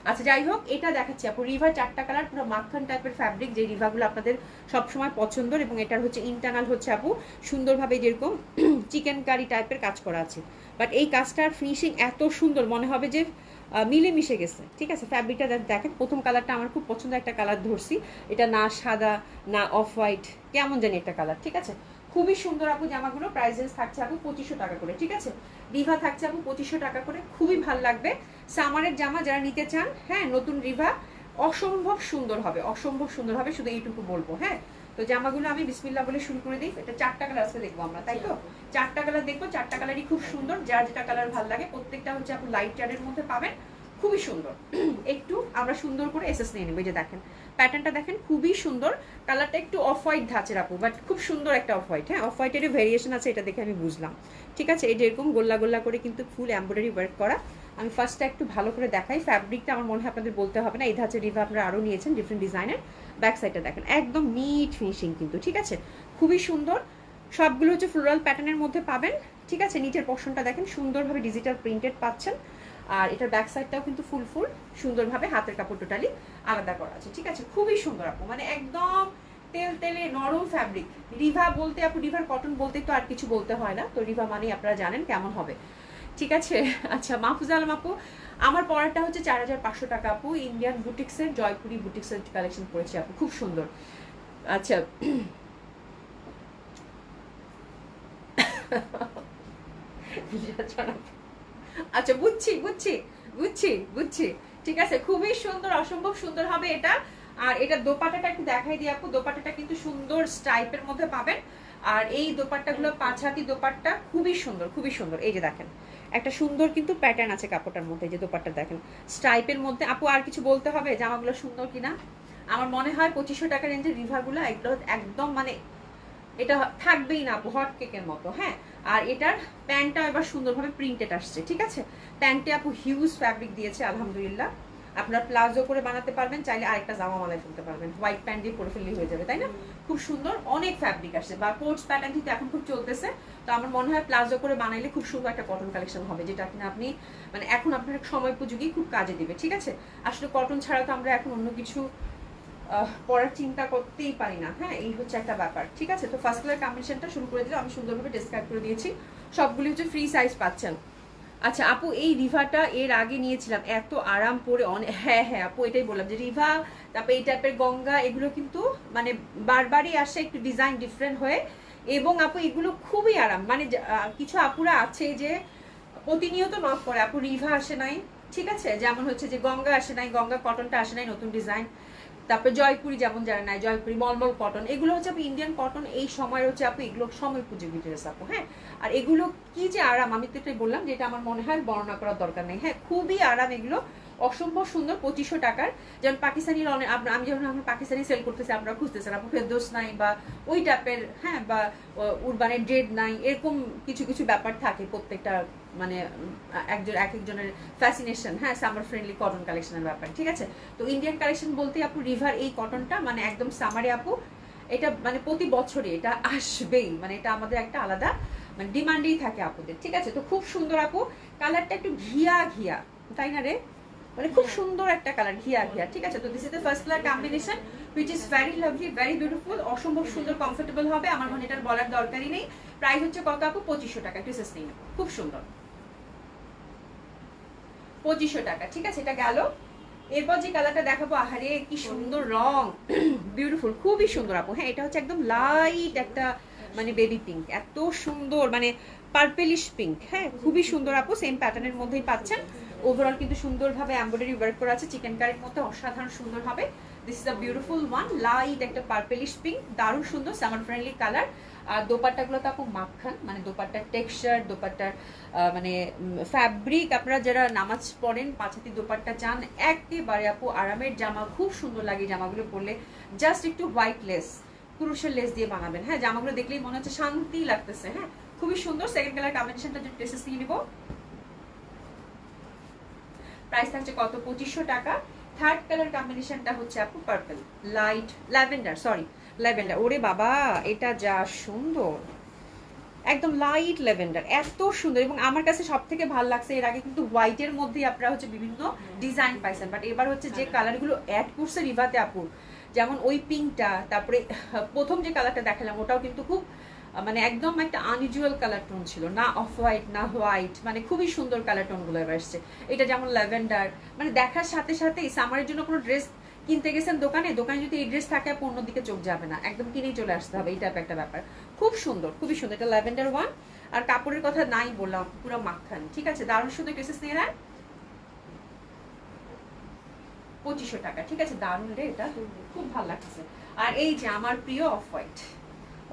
আচ্ছা যাই হোক, এটা দেখাচ্ছি আপু, রিভার 4টা কালার, পুরো মাখন টাইপের ফ্যাব্রিক, যে রিভাগুলো আপনাদের সবসময় পছন্দের। এবং এটার হচ্ছে ইন্টারনাল হচ্ছে আপু সুন্দরভাবে যেরকম চিকেন কারি টাইপের কাজ করা আছে, বাট এই কাজটার ফিনিশিং এত সুন্দর, মনে হবে যে মিলেমিশে গেছে। ঠিক আছে, ফ্যাব্রিকটা দেখেন। প্রথম কালারটা আমার খুব পছন্দ একটা কালার ধরছি, এটা না সাদা না অফ হোয়াইট, কেমন জানি একটা কালার। ঠিক আছে, খুবই সুন্দর আপু জামাগুলো। প্রাইসেস থাকছে আপু 2500 টাকা করে। ঠিক আছে, রিভা থাকছে আপু 2500 টাকা করে, খুবই ভালো লাগবে। সামারের জামা যারা নিতে চান, হ্যাঁ, নতুন রিভা অসম্ভব সুন্দর হবে, অসম্ভব সুন্দর হবে, শুধু এইটুকু বলবো। হ্যাঁ, তো জামাগুলো আমি বিসমিল্লাহ বলে শুরু করে দিই। এটা 4টা কালার আছে দেখবো আমরা, তাই তো? 4টা কালার দেখবো, 4টা কালারই খুব সুন্দর, যার যেটা কালার ভালো লাগে। প্রত্যেকটা হচ্ছে আপু লাইট চার্টের মধ্যে পাবেন, খুবই সুন্দর। একটু আমরা সুন্দর করে এসএস নিয়ে নেবো। এই যে দেখেন প্যাটার্নটা দেখেন, খুবই সুন্দর। কালারটা একটু অফ হোয়াইট ধাঁচের আপু, বাট খুব সুন্দর একটা অফ হোয়াইট। হ্যাঁ, অফ হোয়াইটেরও ভেরিয়েশন আছে, এটা দেখে আমি বুঝলাম। ঠিক আছে, এই যে এরকম গোল্লা গোল্লা করে কিন্তু ফুল এমব্রয়ডারি ওয়ার্ক করা। আমি ফার্স্টটা একটু ভালো করে দেখাই। ফ্যাব্রিকটা আমার মনে হয় আপনাদের বলতে হবে না, এই ধাঁচের রিভা আপনারা আরও নিয়েছেন ডিফারেন্ট ডিজাইনের। ব্যাক সাইডটা দেখেন একদম নিট ফিনিশিং কিন্তু। ঠিক আছে, খুবই সুন্দর। সবগুলো হচ্ছে ফ্লোরাল প্যাটার্নের মধ্যে পাবেন। ঠিক আছে, নিচের পোর্শনটা দেখেন সুন্দরভাবে ডিজিটাল প্রিন্টেড পাচ্ছেন, আর এটার ব্যাক সাইডটাও কিন্তু ফুল ফুল সুন্দরভাবে হাতের কাপড় টোটালি আলাদা করা আছে। ঠিক আছে, খুবই সুন্দর আপু, মানে একদম তেল তেলে নরম ফ্যাব্রিক। রিভা বলতে আপু, রিভার কটন বলতে তো আর কিছু বলতে হয় না, তো রিভা মানেই আপনারা জানেন কেমন হবে। ঠিক আছে। আচ্ছা মাহফুজ আলম আপু, আমার পরাটা হচ্ছে 4500 টাকা আপু। ইন্ডিয়ান বুটিক্সের, জয়পুরি বুটিক্সের কালেকশন করেছি আপু, খুব সুন্দর। আচ্ছা আচ্ছা বুঝছি বুঝছি বুঝছি বুঝছি। ঠিক আছে, খুবই সুন্দর, অসম্ভব সুন্দর হবে এটা। আর এটা দোপাট্টাটা একটু দেখাই দিই আপু, দোপাট্টাটা কিন্তু সুন্দর স্টাইপের মধ্যে পাবেন। আর এই দোপাট্টাগুলো 5 হাতি দোপাট্টা, খুবই সুন্দর, খুবই সুন্দর। এই যে দেখেন একটা সুন্দর কিন্তু প্যাটার্ন আছে কাপড়টার মধ্যে, যে দোপাট্টা দেখেন স্টাইপের মধ্যে। আপু আর কিছু বলতে হবে জামাগুলো সুন্দর কিনা? আমার মনে হয় 2500 টাকা রেঞ্জের রিভাগুলো এগুলো একদম মানে এটা থাকবেই না আপু, হট কেকের মতো। হ্যাঁ, আর এটার প্যান্টটা এবার সুন্দরভাবে প্রিন্টেড আসছে। ঠিক আছে, প্যান্টে আপু হিউজ ফ্যাব্রিক দিয়েছে আলহামদুলিল্লাহ, আপনারা প্লাজো করে বানাতে পারবেন, চাইলে আরেকটা জামা বানায় ফেলতে পারবেন, হোয়াইট প্যান্ট দিয়ে পরে ফেললেই হয়ে যাবে, তাই না? খুব সুন্দর, অনেক ফ্যাব্রিক আসছে, বা কোটস প্যাটার্ন কিন্তু এখন খুব চলতেছে। তো আমার মনে হয় প্লাজো করে বানাইলে খুব সুন্দর একটা কটন কালেকশন হবে, যেটা কিনা আপনি মানে এখন আপনার সময় উপযোগী খুব কাজে দিবে, ঠিক আছে? আসলে কটন ছাড়া তো আমরা এখন অন্য কিছু পড়ার চিন্তা করতেই পারি না, হ্যাঁ, এই হচ্ছে একটা ব্যাপার, ঠিক আছে? তো ফার্স্ট কালার কম্বিনেশনটা শুরু করে দিলে আমি সুন্দরভাবে ডেসক্রাইব করে দিয়েছি, সবগুলি হচ্ছে ফ্রি সাইজ পাচ্ছেন। আচ্ছা আপু, এই রিভাটা এর আগে নিয়েছিলাম, এত আরাম পরে অনেক, হ্যাঁ হ্যাঁ আপু, এটাই বললাম যে রিভা, তারপর এই টাইপের গঙ্গা, এগুলো কিন্তু মানে বারবারই আসে একটু ডিজাইন ডিফারেন্ট হয়ে, এবং আপু এগুলো খুবই আরাম, মানে কিছু আপুরা আছে যে প্রতিনিয়ত নক করে, আপু রিভা আসে নাই, ঠিক আছে, যেমন হচ্ছে যে গঙ্গা আসে নাই, গঙ্গা কটনটা আসে নাই নতুন ডিজাইন, তারপরে জয়পুরি যেমন যারা নাই, জয়পুরি মলমল কটন, এগুলো হচ্ছে আপু ইন্ডিয়ান কটন, এই সময় হচ্ছে আপু এগুলো সময় উপযোগী ড্রেস আপু, হ্যাঁ। আর এগুলো কি যে আরাম, আমি তো এটাই বললাম যে এটা আমার মনে হয় বর্ণনা করার দরকার নেই, হ্যাঁ, খুবই আরাম এগুলো, অসম্ভব সুন্দর, 2500 টাকার। যেমন পাকিস্তানি আমি যখন এখন পাকিস্তানি সেল করতেছি, আপনারা খুঁজতেছেন আপু ফেরদৌস নাই বা ওই টাইপের, হ্যাঁ, বা উরবানের ড্রেড নাই, এরকম কিছু কিছু ব্যাপার থাকে প্রত্যেকটা, মানে এক একজনের ফ্যাসিনেশন, হ্যাঁ, সামার ফ্রেন্ডলি কটন কালেকশনের ব্যাপার, ঠিক আছে? তো ইন্ডিয়ান কালেকশন বলতে আপু রিভার এই কটনটা মানে একদম সামারে আপু, এটা মানে প্রতি বছরই এটা আসবেই, মানে এটা আমাদের একটা আলাদা মানে ডিমান্ডেই থাকে আপুদের, ঠিক আছে? তো খুব সুন্দর আপু, কালারটা একটু ঘিয়া ঘিয়া, তাই না রে? মানে খুব সুন্দর একটা কালার, ঘিয়া ঘিয়া, ঠিক আছে? তো this is the first colour combination which is very lovely, very beautiful, অসম্ভব সুন্দর, কমফোর্টেবল হবে, আমার মনে এটার বলার দরকারই নেই। প্রাইস হচ্ছে কত আপু? 2500 টাকা, একটু সাস্টেইন, খুব সুন্দর, 2500 টাকা, ঠিক আছে? এটা গেল। এরপর যে কালারটা দেখাবো, আহারে কি সুন্দর রং, বিউটিফুল, খুবই সুন্দর আপু, হ্যাঁ, এটা হচ্ছে একদম লাইট একটা মানে বেবি পিঙ্ক, এত সুন্দর, মানে পার্পেলিশ পিঙ্ক, হ্যাঁ, খুবই সুন্দর আপু, সেম প্যাটার্নের মধ্যেই পাচ্ছেন। ওভারঅল কিন্তু সুন্দরভাবে এমব্রয়ডারি ওয়ার্ক করা আছে, চিকেন কারির মধ্যে অসাধারণ সুন্দর হবে। This is a beautiful one, light একটা পার্পেলিশ পিঙ্ক, দারুণ সুন্দর, সামার ফ্রেন্ডলি কালার। আর দোপাট্টাগুলো তো আপু মাখন, মানে দোপাট্টার টেক্সচার, দোপাট্টার মানে ফ্যাব্রিক, আপনারা যারা নামাজ পড়েন পাঁচাতি দোপাট্টা চান, একেবারে আপু আরামের জামা, খুব সুন্দর লাগে জামাগুলো পরলে, জাস্ট একটু হোয়াইট লেস, ক্রুশের লেস দিয়ে বানাবেন, হ্যাঁ, জামাগুলো দেখলেই মনে হচ্ছে শান্তি লাগতেছে, হ্যাঁ, খুবই সুন্দর। সেকেন্ড কালার কম্বিনেশনটা যে ড্রেসেস নিয়ে নিব, প্রাইস থাকছে কত? 2500 টাকা। থার্ড কালার কম্বিনেশনটা হচ্ছে আপু purple, light lavender, sorry lavender, ওরে বাবা এটা যা সুন্দর, একদম লাইট ল্যাভেন্ডার, এত সুন্দর, এবং আমার কাছে সব থেকে ভালো লাগছে, এর আগে কিন্তু হোয়াইটের মধ্যে আপনারা হচ্ছে বিভিন্ন ডিজাইন পাইছেন, বাট এবার হচ্ছে যে কালারগুলো অ্যাড করছে রিভাতে আপু, যেমন ওই পিঙ্কটা, তারপরে প্রথম যে কালারটা দেখালাম ওটাও কিন্তু খুব মানে একদম একটা আনইউজুয়াল কালার টোন ছিল, না অফ হোয়াইট না হোয়াইট, মানে খুবই সুন্দর কালার টোনগুলো এবার আসছে। এটা যেমন ল্যাভেন্ডার, মানে দেখার সাথে সাথেই সামারের জন্য কোনো ড্রেস কিনতে গেছেন দোকানে, দোকানে যদি এই ড্রেস থাকে আপু অন্যদিকে চোখ যাবে না, একদম কিনেই চলে আসতে হবে, এই টাইপ একটা ব্যাপার, খুব সুন্দর, খুবই সুন্দর। এটা ল্যাভেন্ডার ওয়ান, আর কাপড়ের কথা নাই বললাম, পুরো মাখন, ঠিক আছে? দারুণ সুন্দর ড্রেসেস নিয়ে নেন, 2500 টাকা, ঠিক আছে? দারুণ রে, এটা খুব ভালো লাগছে। আর এই যে আমার প্রিয় অফ হোয়াইট,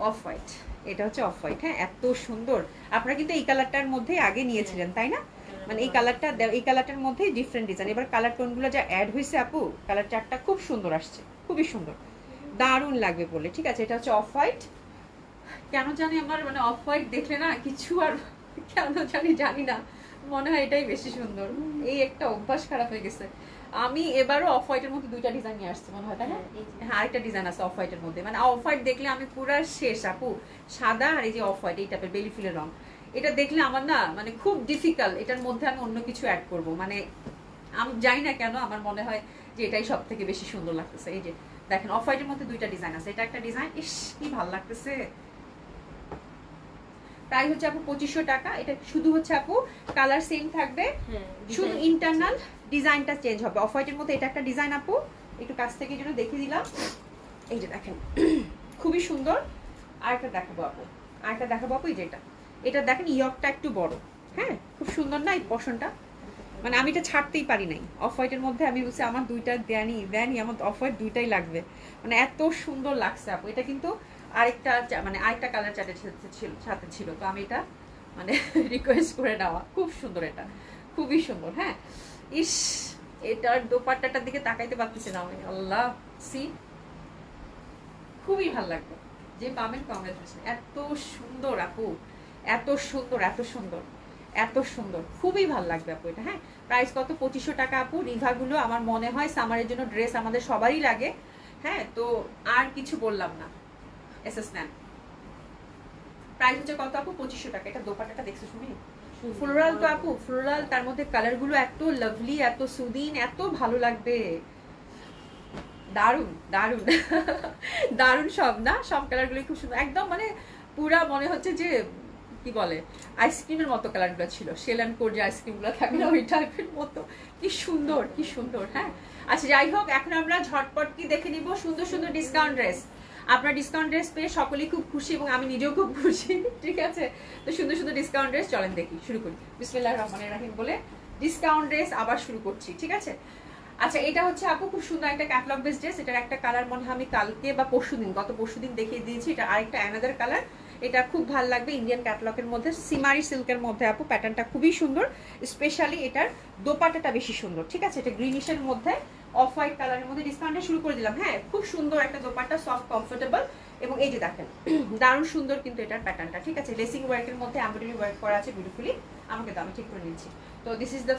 অফ হোয়াইট, এটা হচ্ছে অফ হোয়াইট, হ্যাঁ, এত সুন্দর। আপনারা কিন্তু এই কালারটার মধ্যেই আগে নিয়েছিলেন, তাই না? মানে এই কালারটার মধ্যেই ডিফারেন্ট ডিজাইন, এবার কালার টোনগুলো যা অ্যাড হয়েছে আপু, কালার চারটা খুব সুন্দর আসছে, খুবই সুন্দর, দারুণ লাগবে বলে, ঠিক আছে? এটা হচ্ছে অফ হোয়াইট, কেন জানি আমার মানে অফ হোয়াইট দেখলে না কিছু আর কেন জানি না, মনে হয় এটাই বেশি সুন্দর, এই একটা অভ্যাস খারাপ হয়ে গেছে। আমি এবারও অফ হোয়াইটের মধ্যে দুইটা ডিজাইন নিয়ে আসছি মনে হয়, তাই না? হ্যাঁ, আরেকটা ডিজাইন আছে অফ হোয়াইটের মধ্যে, মানে অফ হোয়াইট দেখলে আমি পুরো শেষ আপু, সাদা আর এই যে অফ হোয়াইট এই টাইপের বেলি ফুলের রং, এটা দেখলে আমার না মানে খুব ডিফিকাল্ট এটার মধ্যে আমি অন্য কিছু অ্যাড করব, মানে আমি জানি না কেন আমার মনে হয় যে এটাই সব থেকে বেশি সুন্দর লাগতেছে। এই যে দেখেন অফ হোয়াইটের মধ্যে দুইটা ডিজাইন আছে, এটা একটা ডিজাইন, ইস কি ভালো লাগতেছে। প্রাইস হচ্ছে আপু 2500 টাকা। এটা শুধু হচ্ছে আপু কালার সেম থাকবে, শুধু ইন্টারনাল ডিজাইনটা চেঞ্জ হবে। অফ হোয়াইটের মধ্যে এটা একটা ডিজাইন আপু, একটু কাছ থেকে জন্য দেখিয়ে দিলাম, এই যে দেখেন খুবই সুন্দর। আরেকটা দেখাবো আপু, আরেকটা দেখাবো আপু, এই যে এটা দেখেন ইয়কটা একটু বড়, হ্যাঁ, খুব সুন্দর না এই পশনটা, মানে আমি এটা ছাড়তেই পারি নাই। অফ হোয়াইটের মধ্যে আমি বলছি আমার দুইটা দেনি আমার অফ হোয়াইট দুইটাই লাগবে, মানে এত সুন্দর লাগছে আপু। এটা কিন্তু আরেকটা কালার সাথে ছিল, তো আমি এটা মানে রিকোয়েস্ট করে নেওয়া, খুব সুন্দর, এটা খুবই সুন্দর, হ্যাঁ। ইস এটার দোপাট্টাটার দিকে তাকাইতে পারতেছি না আমি, আল্লাহ, সি খুবই ভালো লাগবে, যে পাবেন কংগ্রেচুলেশন, এত সুন্দর আপু, এত সুন্দর, এত সুন্দর। এত সুন্দর, খুবই ভালো লাগবে আপু এটা। হ্যাঁ, প্রাইস কত? 2500 টাকা আপু। রিভাগুলো আমার মনে হয় সামারের জন্য ড্রেস আমাদের সবারই লাগে। হ্যাঁ, তো আর কিছু বললাম না। এসএস নেন, প্রাইস হচ্ছে কত আপু? 2500 টাকা। এটা দোপাট্টাটা দেখছো শুনি, ফ্লোরাল তো আপু, ফ্লোরাল, তার মধ্যে কালারগুলো এত লাভলি, এত সুদিন, এত ভালো লাগবে। দারুন দারুন দারুন সব না, সব কালারগুলো খুব সুন্দর, একদম মানে পুরা মনে হচ্ছে যে কি বলে আইসক্রিমের মতো কালারগুলো ছিল, শেলান কোর যে আইসক্রিমগুলো থাকে না, ওই টাইপের মতো। কি সুন্দর, কি সুন্দর। হ্যাঁ, আচ্ছা যাই হোক, এখন আমরা ঝটপট কি দেখে নিব সুন্দর সুন্দর ডিসকাউন্ট ড্রেস। আপনার ডিসকাউন্ট ড্রেস পেয়ে সকলেই খুব খুশি এবং আমি নিজেও খুব খুশি। ঠিক আছে, তো সুন্দর সুন্দর ডিসকাউন্ট ড্রেস চলেন দেখি, শুরু করি। বিসমিল্লাহির রহমানির রহিম বলে ডিসকাউন্ট ড্রেস আবার শুরু করছি। ঠিক আছে, আচ্ছা এটা হচ্ছে আপু খুব সুন্দর একটা ক্যাটালগ বেস ড্রেস। এটার একটা কালার মনে হয় আমি কালকে বা পরশুদিন, গত পরশুদিন দেখিয়ে দিয়েছি। এটা আরেকটা অ্যানাদার কালার, এটা খুব ভালো লাগবে। ইন্ডিয়ান ক্যাটালগের মধ্যে সিমারি সিল্কের মধ্যে আপু, প্যাটার্নটা খুবই সুন্দর। স্পেশালি এটার দোপাট্টাটা বেশি সুন্দর। ঠিক আছে, এটা গ্রিনিশের মধ্যে অফ হোয়াইট কালারের মধ্যে ডিসকাউন্টে শুরু করে দিলাম। হ্যাঁ, খুব সুন্দর একটা দোপাট্টা, সফট কমফোর্টেবল, এবং এই যে দেখেন দারুণ সুন্দর কিন্তু এটার প্যাটার্নটা। ঠিক আছে, লেসিং ওয়ার্কের মধ্যে এমব্রয়ডারি ওয়ার্ক করা আছে বিউটিফুলি। আমাকে তো আমি ঠিক করে নিচ্ছি। তো this is the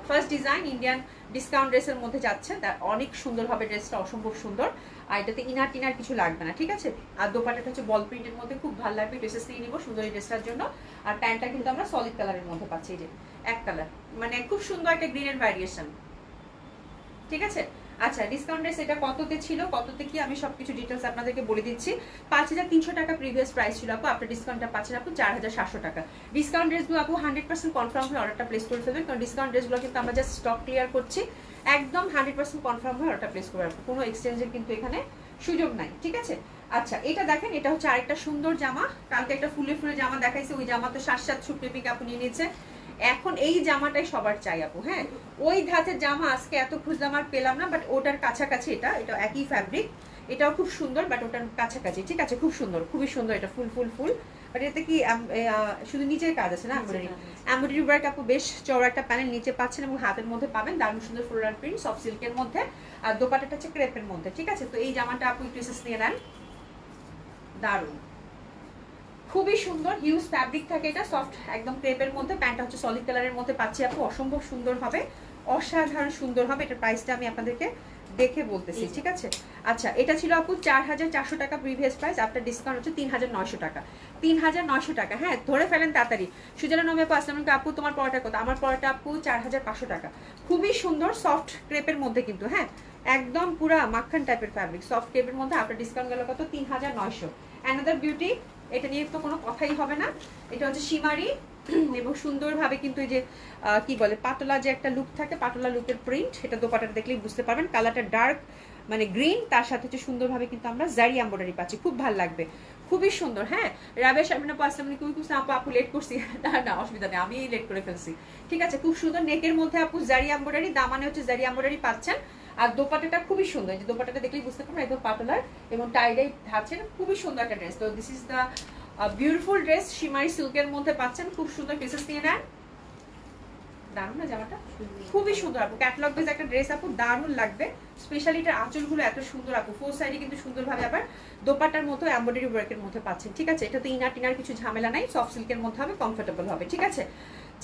first design Indian discount ড্রেসের মধ্যে যাচ্ছে। তার অনেক সুন্দর হবে ড্রেসটা, অসম্ভব সুন্দর। আর এটাতে ইনার টিনার কিছু লাগবে না। ঠিক আছে, আর দোপাট্টাটা হচ্ছে বল প্রিন্টের মধ্যে, খুব ভালো লাগবে। ড্রেসেস নিয়ে নিবো সুন্দর এই ড্রেসটার জন্য। আর প্যান্টটা কিন্তু আমরা সলিড কালারের মধ্যে পাচ্ছি, এই যে এক কালার, মানে খুব সুন্দর একটা গ্রিনের ভ্যারিয়েশন। ঠিক আছে, আচ্ছা ডিসকাউন্ট ড্রেস এটা কততে ছিল, কততে কি, আমি সবকিছু ডিটেলস আপনাদেরকে বলে দিচ্ছি। 5300 টাকা প্রিভিয়াস প্রাইস ছিল আপু, আপনার ডিসকাউন্টটা পাচ্ছেন আপু 4700 টাকা। ডিসকাউন্ট ড্রেসগুলো আপু 100% কনফার্ম হয়ে অর্ডারটা প্লেস করে ফেলবেন, কারণ ডিসকাউন্ট ড্রেসগুলো কিন্তু আমরা জাস্ট স্টক ক্লিয়ার করছি। একদম 100% কনফার্ম হয়ে অর্ডারটা প্লেস করে রাখবো, কোনো এক্সচেঞ্জের কিন্তু এখানে সুযোগ নাই। ঠিক আছে, আচ্ছা এটা দেখেন, এটা হচ্ছে আরেকটা সুন্দর জামা। কালকে একটা ফুলে ফুলে জামা দেখাইছে, ওই জামা তো 7 সুপ্রিপিক আপু নিয়ে নিয়েছে। এখন এই জামাটাই সবার চাই আপু। হ্যাঁ, ওই ধাঁচের জামা আজকে এত খুঁজলাম আর পেলাম না, বাট ওটার কাছাকাছি এটা, এটা একই ফ্যাব্রিক, এটাও খুব সুন্দর, বাট ওটার কাছাকাছি। ঠিক আছে, খুব সুন্দর, খুবই সুন্দর। এটা ফুল ফুল ফুল, বাট এতে কি শুধু নিচের কাজ আছে না, এমব্রয়ডারি ওয়ার্ক আপু, বেশ চওড়া একটা প্যানেল নিচে পাচ্ছেন এবং হাতের মধ্যে পাবেন দারুণ সুন্দর ফ্লোরাল প্রিন্ট, সফট সিল্কের মধ্যে। আর দোপাট্টাটা হচ্ছে ক্রেপের মধ্যে। ঠিক আছে, তো এই জামাটা আপু একটু নিয়ে নেন, দারুণ, খুবই সুন্দর। হিউজ ফ্যাব্রিক থাকে, এটা সফট একদম ক্রেপের মধ্যে। প্যান্টটা হচ্ছে সলিড কালারের মধ্যে পাচ্ছি আপু, অসম্ভব সুন্দর হবে, অসাধারণ সুন্দর হবে। এটার প্রাইসটা আমি আপনাদেরকে দেখে বলতেছি। ঠিক আছে, আচ্ছা এটা ছিল আপু 4400 টাকা প্রিভিয়াস প্রাইস, আপনার ডিসকাউন্ট হচ্ছে 3900 টাকা। 3900 টাকা। হ্যাঁ, ধরে ফেলেন তাড়াতাড়ি। সুজানা নবী আপু আসসালামু আলাইকুম আপু, তোমার পড়াটা কত? আমার পড়াটা আপু 4500 টাকা। খুবই সুন্দর সফট ক্রেপের মধ্যে কিন্তু, হ্যাঁ একদম পুরা মাখন টাইপের ফ্যাব্রিক, সফট ক্রেপের মধ্যে। আপনার ডিসকাউন্ট গেল কত? 3900। অ্যানাদার বিউটি, এটা নিয়ে তো কোনো কথাই হবে না। এটা হচ্ছে শিমারি এবং সুন্দরভাবে কিন্তু এই যে কি বলে পাতলা যে একটা লুক থাকে, পাতলা লুকের প্রিন্ট, এটা দোপাট্টাটা দেখলেই বুঝতে পারবেন। কালারটা ডার্ক মানে গ্রিন, তার সাথে হচ্ছে সুন্দরভাবে কিন্তু আমরা জারি এমব্রয়ডারি পাচ্ছি, খুব ভালো লাগবে, খুবই সুন্দর। হ্যাঁ, রাবেশ শারমিনা আপু আসসালামু আলাইকুম আপু, আপু লেট করছি। না না অসুবিধা নেই, আমি লেট করে ফেলছি। ঠিক আছে, খুব সুন্দর নেকের মধ্যে আপু জারি এমব্রয়ডারি, দামানে হচ্ছে জারি এমব্রয়ডারি পাচ্ছেন। আর দোপাট্টাটা খুবই সুন্দর, যে দোপাট্টাটা দেখলেই বুঝতে পারবেন একদম পাতলার এবং টাইডাই ধাঁচের, খুবই সুন্দর একটা ড্রেস। তো this is the beautiful dress, শিমারি সিল্কের মধ্যে পাচ্ছেন, খুব সুন্দর পিসেস নিয়ে নেন। দারুণ না জামাটা, খুবই সুন্দর আপু, ক্যাটালগ বেস একটা ড্রেস আপু, দারুণ লাগবে। স্পেশালি এটার আঁচলগুলো এত সুন্দর আপু, ফোর সাইডে কিন্তু সুন্দরভাবে আবার দোপাট্টার মতো এমব্রয়ডারি ওয়ার্কের মধ্যে পাচ্ছেন। ঠিক আছে, এটা তো ইনার টিনার কিছু ঝামেলা নাই, সফট সিল্কের মধ্যে হবে, কমফোর্টেবল হবে। ঠিক আছে,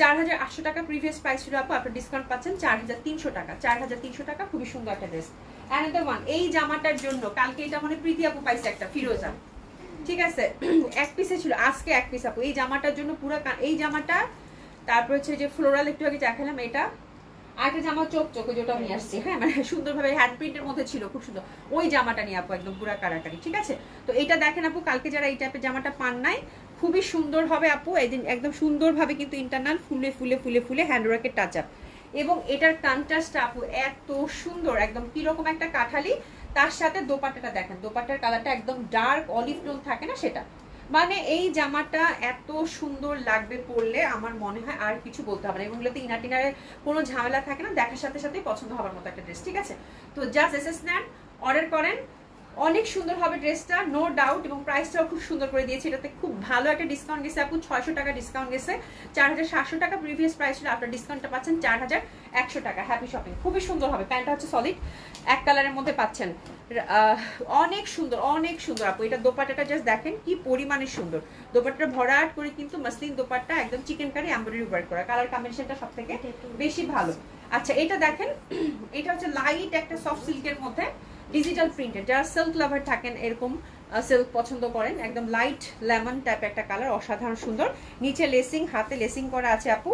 4800 টাকা প্রিভিয়াস প্রাইস ছিল আপু, আপনার ডিসকাউন্ট পাচ্ছেন 4300 টাকা। 4300 টাকা, খুবই সুন্দর একটা ড্রেস। অ্যানাদার ওয়ান, এই জামাটার জন্য কালকে এটা মানে প্রীতি আপু পাইছে একটা ফিরোজা। ঠিক আছে, এক পিসে ছিল, আজকে এক পিস আপু। এই জামাটার জন্য পুরো এই জামাটা, তারপর হচ্ছে যে ফ্লোরাল একটু আগে দেখালাম এটা, আরেকটা জামা চোখ চোখে যেটা নিয়ে আসছি। হ্যাঁ, মানে সুন্দরভাবে হ্যান্ড প্রিন্টের মধ্যে ছিল, খুব সুন্দর। ওই জামাটা নিয়ে আপু একদম পুরা কারাকারি। ঠিক আছে, তো এটা দেখেন আপু, কালকে যারা এই টাইপের জামাটা পান নাই, খুবই সুন্দর হবে আপু। এই দিন একদম সুন্দরভাবে কিন্তু ইন্টারনাল ফুলে ফুলে ফুলে ফুলে হ্যান্ডওয়ার্কের টাচ আপ, এবং এটার কন্ট্রাস্টটা আপু এত সুন্দর, একদম কিরকম একটা কাঠালি। তার সাথে দোপাট্টাটা দেখেন, দোপাট্টার কালারটা একদম ডার্ক অলিভ টোন থাকে না, সেটা মানে এই জামাটা এত সুন্দর লাগবে পরলে, আমার মনে হয় আর কিছু বলতে হবে না। এবং এগুলোতে ইনার টিনারে কোনো ঝামেলা থাকে না, দেখার সাথে সাথেই পছন্দ হওয়ার মতো একটা ড্রেস। ঠিক আছে, তো জাস্ট এসএস নেন, অর্ডার করেন, অনেক সুন্দর হবে ড্রেসটা, নো ডাউট, এবং প্রাইসটাও খুব সুন্দর করে দিয়েছে। এটাতে খুব ভালো একটা ডিসকাউন্ট গেছে আপু, 600 টাকা ডিসকাউন্ট গেছে, 4700 টাকা প্রিভিয়াস প্রাইস ছিল, আপনার ডিসকাউন্টটা পাচ্ছেন 4100 টাকা। Happy shopping. খুবই সুন্দর হবে, প্যান্টটা হচ্ছে সলিড এক কালারের মধ্যে পাচ্ছেন। অনেক সুন্দর, অনেক সুন্দর আপু। এটা দোপাট্টাটা জাস্ট দেখেন কি পরিমাণে সুন্দর, দোপাট্টা ভরাট করে কিন্তু মাসলিন দোপাট্টা, একদম চিকেন কারি এমব্রয়ডারি ওয়ার্ক করা, কালার কম্বিনেশনটা সব থেকে বেশি ভালো। আচ্ছা এটা দেখেন, এটা হচ্ছে লাইট একটা সফট সিল্কের মধ্যে ডিজিটাল প্রিন্টেড, যারা সিল্ক লাভার থাকেন, এরকম সিল্ক পছন্দ করেন, একদম লাইট লেমন টাইপ একটা কালার, অসাধারণ সুন্দর। নিচে লেসিং, হাতে লেসিং করা আছে আপু।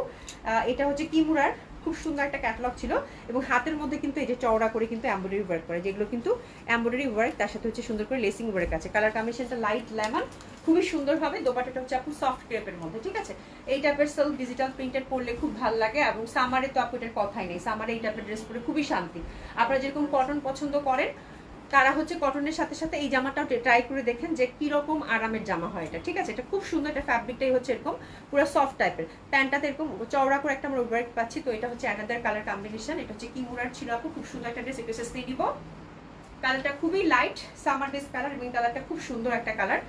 এটা হচ্ছে কিমুরার খুব সুন্দর একটা ক্যাটালগ ছিল, এবং হাতের মধ্যে কিন্তু এই যে চওড়া করে কিন্তু এমব্রয়ডারি ওয়ার্ক করে, যেগুলো কিন্তু এমব্রয়ডারি ওয়ার্ক, তার সাথে হচ্ছে সুন্দর করে লেসিং ওয়ার্ক আছে। কালার কম্বিনেশনটা লাইট লেমন, খুবই সুন্দর হবে। দোপাট্টাটা হচ্ছে আপু সফট ক্রেপের মধ্যে, ঠিক আছে। এই টাইপের সিল্ক ডিজিটাল প্রিন্টেড পরলে খুব ভালো লাগে, এবং সামারে তো আপু এটার কথাই নেই, সামারে এই টাইপের ড্রেস পরে খুবই শান্তি। আপনারা যেরকম কটন পছন্দ করেন, তারা হচ্ছে কটনের সাথে সাথে এই জামাটাও ট্রাই করে দেখেন যে কিরকম আরামের জামা হয় এটা, ঠিক আছে। এটা খুব সুন্দর, এটা ফ্যাব্রিকটাই হচ্ছে এরকম পুরো সফট টাইপের, প্যান্টটাতে এরকম চওড়া করে একটা আমরা ওয়ার্ক পাচ্ছি। তো এটা হচ্ছে অ্যানাদার কালার কম্বিনেশন, এটা হচ্ছে কিমুরার ছিল আপু, খুব সুন্দর একটা ড্রেস। এটা স্নেহ দিব, কালারটা খুবই লাইট সামার বেস কালার, এবং কালারটা খুব সুন্দর একটা কালার।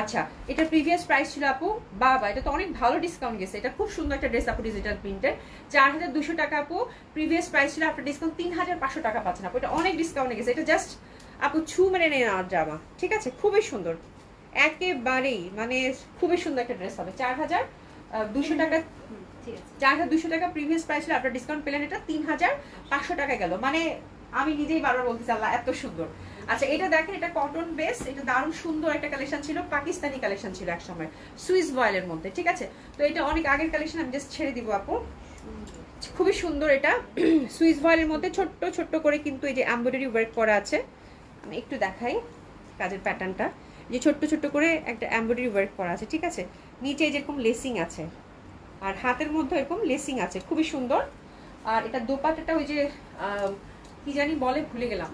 আচ্ছা এটা প্রিভিয়াস প্রাইস ছিল আপু, বাবা এটা তো অনেক ভালো ডিসকাউন্ট গেছে। এটা খুব সুন্দর একটা ড্রেস আপু, ডিজিটাল প্রিন্টের, 4200 টাকা আপু। প্রিভিয়াস প্রাইস ছিল, আপনার ডিসকাউন্ট 3500 টাকা পাচ্ছেন আপু। এটা অনেক ডিসকাউন্টে গেছে, এটা জাস্ট আপু ছু মেরে নেওয়ার জামা, ঠিক আছে। খুবই সুন্দর, একেবারেই মানে খুবই সুন্দর একটা ড্রেস হবে। 4200 টাকা, 4200 টাকা প্রিভিয়াস প্রাইস ছিল, আপনার ডিসকাউন্ট পেলেন, এটা 3500 টাকা গেল। মানে আমি নিজেই বারবার বলতেছি আল্লাহ এত সুন্দর। আচ্ছা এটা দেখেন, এটা কটন বেস, এটা দারুণ সুন্দর একটা কালেকশন ছিল, পাকিস্তানি কালেকশন ছিল এক সময়, সুইস ভয়েলের মধ্যে, ঠিক আছে। তো এটা অনেক আগের কালেকশন, আমি জাস্ট ছেড়ে দিব আপু। খুবই সুন্দর, এটা সুইস ভয়েলের মধ্যে ছোট্ট ছোট্ট করে কিন্তু এই যে এমব্রয়ডারি ওয়ার্ক করা আছে। আমি একটু দেখাই কাজের প্যাটার্নটা, যে ছোট্ট ছোট্ট করে একটা এমব্রয়ডারি ওয়ার্ক করা আছে, ঠিক আছে। নিচে যেরকম লেসিং আছে, আর হাতের মধ্যে এরকম লেসিং আছে, খুবই সুন্দর। আর এটা দোপাট্টাটা ওই যে কি জানি বলে, ভুলে গেলাম,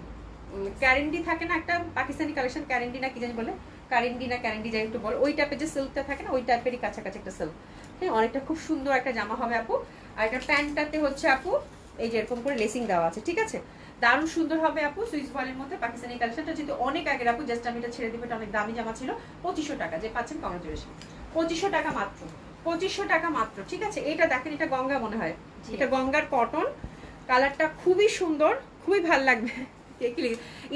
ক্যারেন্ডি থাকে না একটা পাকিস্তানি কালেকশন, ক্যারেন্ডি না কি জানি বলে, ক্যারেন্ডি না ক্যারেন্ডি যাই একটু বলে, ওই টাইপের যে সিল্কটা থাকে না, ওই টাইপেরই কাছাকাছি একটা সিল্ক। হ্যাঁ অনেকটা খুব সুন্দর একটা জামা হবে আপু। আর এটা প্যান্টটাতে হচ্ছে আপু এই যে এরকম করে লেসিং দেওয়া আছে, ঠিক আছে। দারুণ সুন্দর হবে আপু, সুইস বয়েলের মধ্যে পাকিস্তানি কালেকশনটা যেহেতু অনেক আগের আপু, জাস্ট আমি এটা ছেড়ে দিব। এটা অনেক দামি জামা ছিল, 2500 টাকা, যে পাচ্ছেন কংগ্রেচুলেশন, 2500 টাকা মাত্র, 2500 টাকা মাত্র, ঠিক আছে। এটা দেখেন, এটা গঙ্গা মনে হয়, এটা গঙ্গার কটন, কালারটা খুবই সুন্দর, খুবই ভাল লাগবে।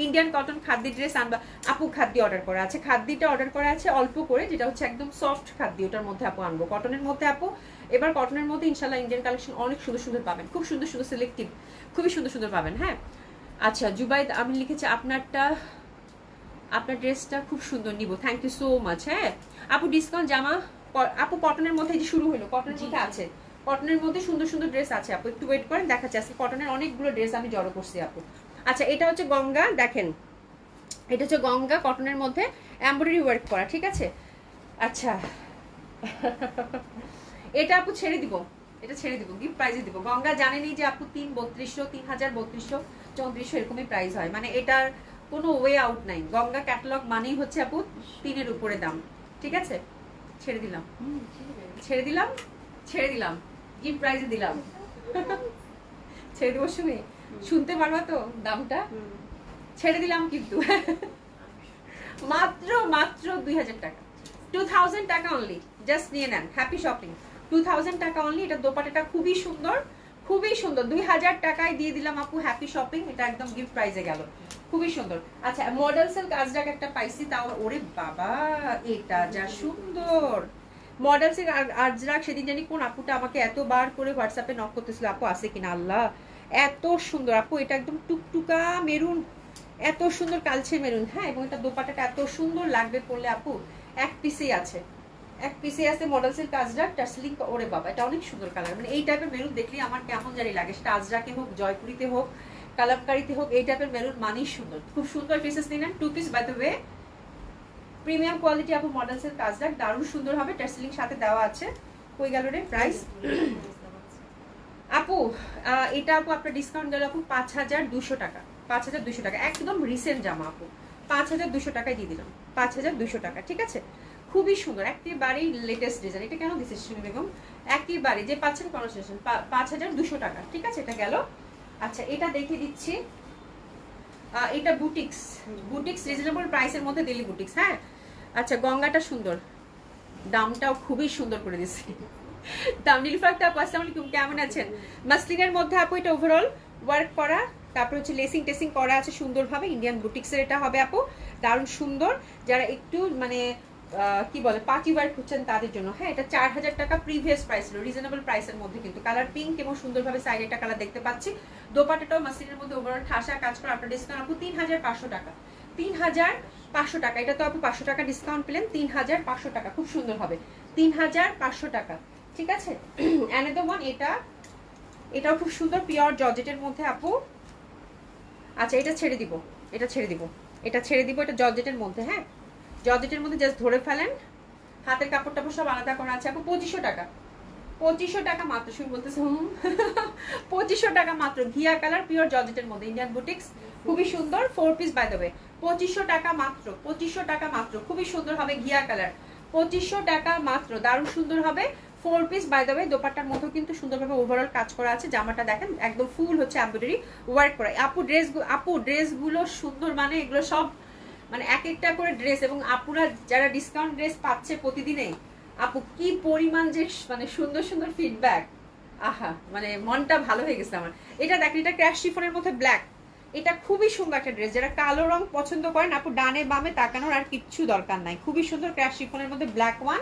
ইন্ডিয়ান কটন খাদ্যি ড্রেস আনবা আপু, খাদ্যি অর্ডার করা আছে, খাদ্যিটা অর্ডার করা আছে অল্প করে, যেটা হচ্ছে একদম সফট খাদ্যি, ওটার মধ্যে আপু আনবো, কটনের মধ্যে আপু। এবার কটনের মধ্যে ইনশাল্লাহ ইন্ডিয়ান কালেকশন অনেক সুন্দর সুন্দর পাবেন, খুব সুন্দর সুন্দর সিলেক্টিভ, খুবই সুন্দর সুন্দর পাবেন। হ্যাঁ আচ্ছা জুবাইদ আমি লিখেছি আপনারটা, আপনার ড্রেসটা খুব সুন্দর, নিব, থ্যাংক ইউ সো মাচ। হ্যাঁ আপু ডিসকাউন্ট জামা আপু কটনের মধ্যে যে শুরু হলো, কটনের মধ্যে আছে, কটনের মধ্যে সুন্দর সুন্দর ড্রেস আছে আপু, একটু ওয়েট করেন, দেখাচ্ছি আজকে কটনের অনেকগুলো ড্রেস আমি জড়ো করছি আপু। আচ্ছা এটা হচ্ছে গঙ্গা, দেখেন এটা হচ্ছে গঙ্গা কটনের মধ্যে এমব্রয়ডারি ওয়ার্ক করা, ঠিক আছে। আচ্ছা এটা আপু ছেড়ে দিব, এটা ছেড়ে দিব, গিফট প্রাইজে দিব। গঙ্গা জানেনই যে আপু 3200, 3200, 3400 এরকমই প্রাইস হয়, মানে এটার কোনো ওয়ে আউট নাই। গঙ্গা ক্যাটালগ মানেই হচ্ছে আপু 3-এর উপরে দাম, ঠিক আছে। ছেড়ে দিলাম, ছেড়ে দিলাম, ছেড়ে দিলাম, গিফট প্রাইজে দিলাম, ছেড়ে দেবো। শুনে শুনতে পারবা তো দামটা, ছেড়ে দিলাম কিন্তু মাত্র মাত্র 2000 টাকা, 2000 টাকা অনলি, জাস্ট নিয়ে নেন, হ্যাপি শপিং, 2000 টাকা অনলি। এটা দোপাট্টাটা খুবই সুন্দর, খুবই সুন্দর, 2000 টাকায় দিয়ে দিলাম আপু, হ্যাপি শপিং। এটা একদম গিফট প্রাইজে গেল, খুবই সুন্দর। আচ্ছা মডেল সিল্ক আজরাক একটা পাইছি, তাও ওরে বাবা এটা যা সুন্দর মডেল সিল্ক আজরাক। সেদিন জানি কোন আপুটা আমাকে এতবার করে হোয়াটসঅ্যাপে নক করতেছিল, আপু আছে কিনা, আল্লাহ এত সুন্দর আপু, এটা একদম টুকটুকা মেরুন, এত সুন্দর কালচে মেরুন। হ্যাঁ এবং এটা দোপাট্টাটা এত সুন্দর লাগবে পরলে আপু, এক পিসেই আছে, এক পিসে আছে মডেল সিল্ক আজরাক টার্সলিং। ওরে বাবা এটা অনেক সুন্দর কালার, মানে এই টাইপের মেরুন দেখলেই আমার কেমন জানি লাগে, সেটা আজরাকে হোক, জয়পুরিতে হোক, কালামকারিতে হোক, এই টাইপের মেরুন মানেই সুন্দর, খুব সুন্দর পিসেস নিলেন, 2 piece by the way, premium quality আপু, মডেল সিল্ক আজরাক, দারুণ সুন্দর হবে, টার্সলিং সাথে দেওয়া আছে। কই গেল রে প্রাইস আপু, এটা আপু আপনার ডিসকাউন্ট গেল আপু 5200 টাকা, 5200 টাকা, একদম রিসেন্ট জামা আপু, 5200 টাকায় দিয়ে দিলাম, 5200 টাকা, ঠিক আছে। খুবই সুন্দর, একেবারেই লেটেস্ট ডিজাইন। এটা কেন দিচ্ছে শুনি বেগম, একেবারে যে পাচ্ছেন কনসেশন, 5200 টাকা, ঠিক আছে। এটা গেল। আচ্ছা এটা দেখে দিচ্ছি, এটা বুটিক্স, বুটিক্স রিজনেবল প্রাইসের মধ্যে দিল্লি বুটিক্স। হ্যাঁ আচ্ছা, গঙ্গাটা সুন্দর, দামটাও খুবই সুন্দর করে দিচ্ছি। দাম নীলফাক্তা আপু আসসালামু আলাইকুম, কেমন আছেন? মাসলিনের মধ্যে আপু এটা ওভারঅল ওয়ার্ক করা, তারপর হচ্ছে লেসিং টেসিং করা আছে সুন্দরভাবে, ইন্ডিয়ান বুটিক্সের এটা হবে আপু, দারুণ সুন্দর। যারা একটু মানে কি বলে পার্টি ওয়ার খুঁজছেন তাদের জন্য। হ্যাঁ এটা 4000 টাকা প্রিভিয়াস প্রাইস ছিল, রিজনেবল প্রাইসের মধ্যে কিন্তু। কালার পিঙ্ক এবং সুন্দরভাবে সাইডে একটা কালার দেখতে পাচ্ছি। দোপাট্টাটাও মাসলিনের মধ্যে ওভারঅল ঠাসা কাজ করা। আপনার ডিসকাউন্ট আপু 3500 টাকা, 3500 টাকা। এটা তো আপু 500 টাকা ডিসকাউন্ট পেলেন, 3500 টাকা, খুব সুন্দর হবে 3500 টাকা। ঠিক আছে, অ্যানাদার ওয়ান, এটাও খুব সুন্দর পিওর জর্জেটের মধ্যে আপু। আচ্ছা এটা ছেড়ে দিব, এটা ছেড়ে দিব, এটা ছেড়ে দিব, এটা জর্জেটের মধ্যে। হ্যাঁ জর্জেটের মধ্যে জাস্ট ধরে ফেলেন, হাতের কাপড় টাপড় সব আলাদা করা আছে আপু। 2500 টাকা, 2500 টাকা মাত্র। শুরু বলতেছে 2500 টাকা মাত্র, ঘিয়া কালার পিওর জর্জেটের মধ্যে, ইন্ডিয়ান বুটিক্স, খুবই সুন্দর। 4 পিস বাই দ্য ওয়ে, 2500 টাকা মাত্র, 2500 টাকা মাত্র, খুবই সুন্দর হবে ঘিয়া কালার, 2500 টাকা মাত্র, দারুণ সুন্দর হবে। 4 পিস বাই দ্য ওয়ে, দোপাট্টার মতো কিন্তু সুন্দরভাবে ওভারঅল কাজ করা আছে। জামাটা দেখেন একদম ফুল হচ্ছে এমব্রয়ডারি ওয়ার্ক করা। আপু ড্রেসগুলো সুন্দর, মানে এগুলো সব মানে এক একটা করে ড্রেস, এবং আপুরা যারা ডিসকাউন্ট ড্রেস পাচ্ছে প্রতিদিনে, আপু কি পরিমাণ যে মানে সুন্দর সুন্দর ফিডব্যাক, আহা মানে মনটা ভালো হয়ে গেছে আমার। এটা দেখেন, এটা ক্র্যাশ শিফনের মধ্যে ব্ল্যাক, এটা খুবই সুন্দর একটা ড্রেস। যারা কালো রং পছন্দ করেন আপু, ডানে বামে তাকানোর আর কিচ্ছু দরকার নাই, খুবই সুন্দর ক্র্যাশ শিফনের মধ্যে ব্ল্যাক ওয়ান,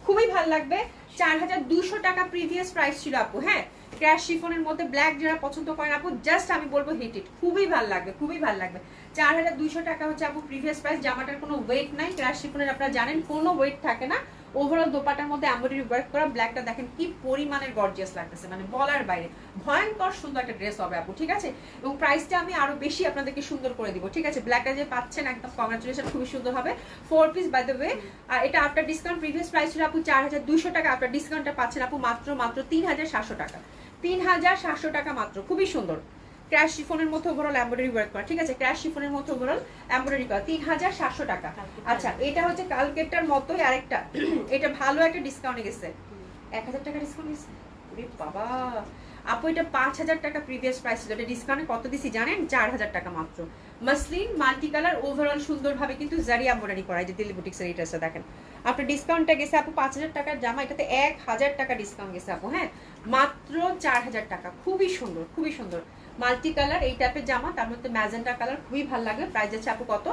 খুবই ভালো লাগবে। 4200 টাকা প্রিভিয়াস প্রাইস ছিল আপু। হ্যাঁ ক্র্যাশ শিফনের মধ্যে ব্ল্যাক যারা পছন্দ করেন আপু, জাস্ট আমি বলবো হিট ইট, খুবই ভালো লাগবে, খুবই ভালো লাগবে। 4200 টাকা হচ্ছে আপু প্রিভিয়াস প্রাইস। জামাটার কোনো ওয়েট নাই, ক্র্যাশ শিফনের আপনারা জানেন কোনো ওয়েট থাকে না। ওভারঅল দোপাটার মধ্যে এমব্রয়ডারি ওয়ার্ক করা, ব্ল্যাকটা দেখেন কি পরিমাণের গর্জিয়াস লাগতেছে, মানে বলার বাইরে, ভয়ঙ্কর সুন্দর একটা ড্রেস হবে আপু। ঠিক আছে, এবং প্রাইসটা আমি আরো বেশি আপনাদেরকে সুন্দর করে দিব। ঠিক আছে, ব্ল্যাকটা যে পাচ্ছেন একদম কংগ্রাচুলেশন, খুবই সুন্দর হবে। 4 পিস বাই দ্য ওয়ে। আর এটা আফটার ডিসকাউন্ট প্রিভিয়াস প্রাইস ছিল আপু 4200 টাকা, আফটার ডিসকাউন্টটা পাচ্ছেন আপু মাত্র 3700 টাকা, 3700 টাকা মাত্র, খুবই সুন্দর। ক্র্যাশ শিফনের মধ্যে ওভারঅল এমব্রয়ডারি ওয়ার্ক করা। ঠিক আছে, ক্র্যাশ শিফনের মধ্যে ওভারঅল এমব্রয়ডারি করা, 3700 টাকা। আচ্ছা এটা হচ্ছে কালকেরটার মতোই আরেকটা, এটা ভালো একটা ডিসকাউন্টে গেছে, 1000 টাকা ডিসকাউন্ট গেছে। ওরে বাবা আপু, এটা 5000 টাকা প্রিভিয়াস প্রাইস ছিল, এটা ডিসকাউন্টে কত দিছি জানেন? 4000 টাকা মাত্র। মাসলিন মাল্টি কালার ওভারঅল সুন্দরভাবে কিন্তু জারি এমব্রয়ডারি করা, এই যে দিল্লি বুটিক্সের এটা আছে দেখেন। আপনার ডিসকাউন্টটা গেছে আপু 5000 টাকার জামা, এটাতে 1000 টাকা ডিসকাউন্ট গেছে আপু। হ্যাঁ মাত্র 4000 টাকা, খুবই সুন্দর, খুবই সুন্দর মাল্টি কালার এই টাইপের জামা, তার মধ্যে ম্যাজেন্টা কালার, খুবই ভালো লাগবে। প্রাইস আছে আপু কত?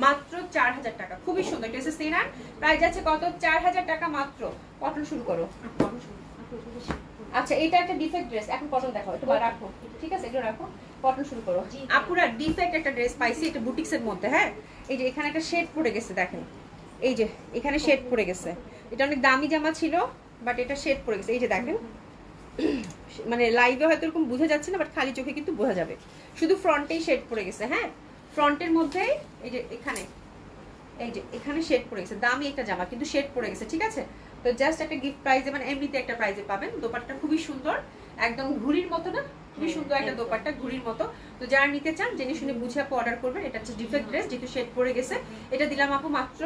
মাত্র 4000 টাকা, খুবই সুন্দর। এটা হচ্ছে সিনার, প্রাইস আছে কত? 4000 টাকা মাত্র। কটন শুরু করো। আচ্ছা এটা একটা ডিফেক্ট ড্রেস, এখন কটন দেখাও, একটু রাখো, ঠিক আছে এগুলো রাখো, কটন শুরু করো। আপুরা ডিফেক্ট একটা ড্রেস পাইছি, এটা বুটিক্সের মধ্যে। হ্যাঁ এই যে এখানে একটা শেড পড়ে গেছে দেখেন, এই যে এখানে শেড পড়ে গেছে, এটা অনেক দামি জামা ছিল বাট এটা শেড পড়ে গেছে, এই যে দেখেন, মানে লাইভে হয়তো এরকম বোঝা যাচ্ছে না বাট খালি চোখে কিন্তু বোঝা যাবে, শুধু ফ্রন্টেই শেড পড়ে গেছে। হ্যাঁ ফ্রন্টের মধ্যে এই যে এখানে, এই যে এখানে শেড পড়ে গেছে, দামি একটা জামা কিন্তু শেড পড়ে গেছে। ঠিক আছে, তো জাস্ট একটা গিফট প্রাইজে, মানে এমনিতে একটা প্রাইজে পাবেন। দোপাট্টা খুবই সুন্দর, একদম ঘুড়ির মতো না, খুবই সুন্দর একটা দোপাট্টা, ঘুড়ির মতো। তো যারা নিতে চান জেনে শুনে বুঝে আপু অর্ডার করবেন। এটা হচ্ছে ডিফেক্ট ড্রেস, যেহেতু শেড পড়ে গেছে। এটা দিলাম আপু মাত্র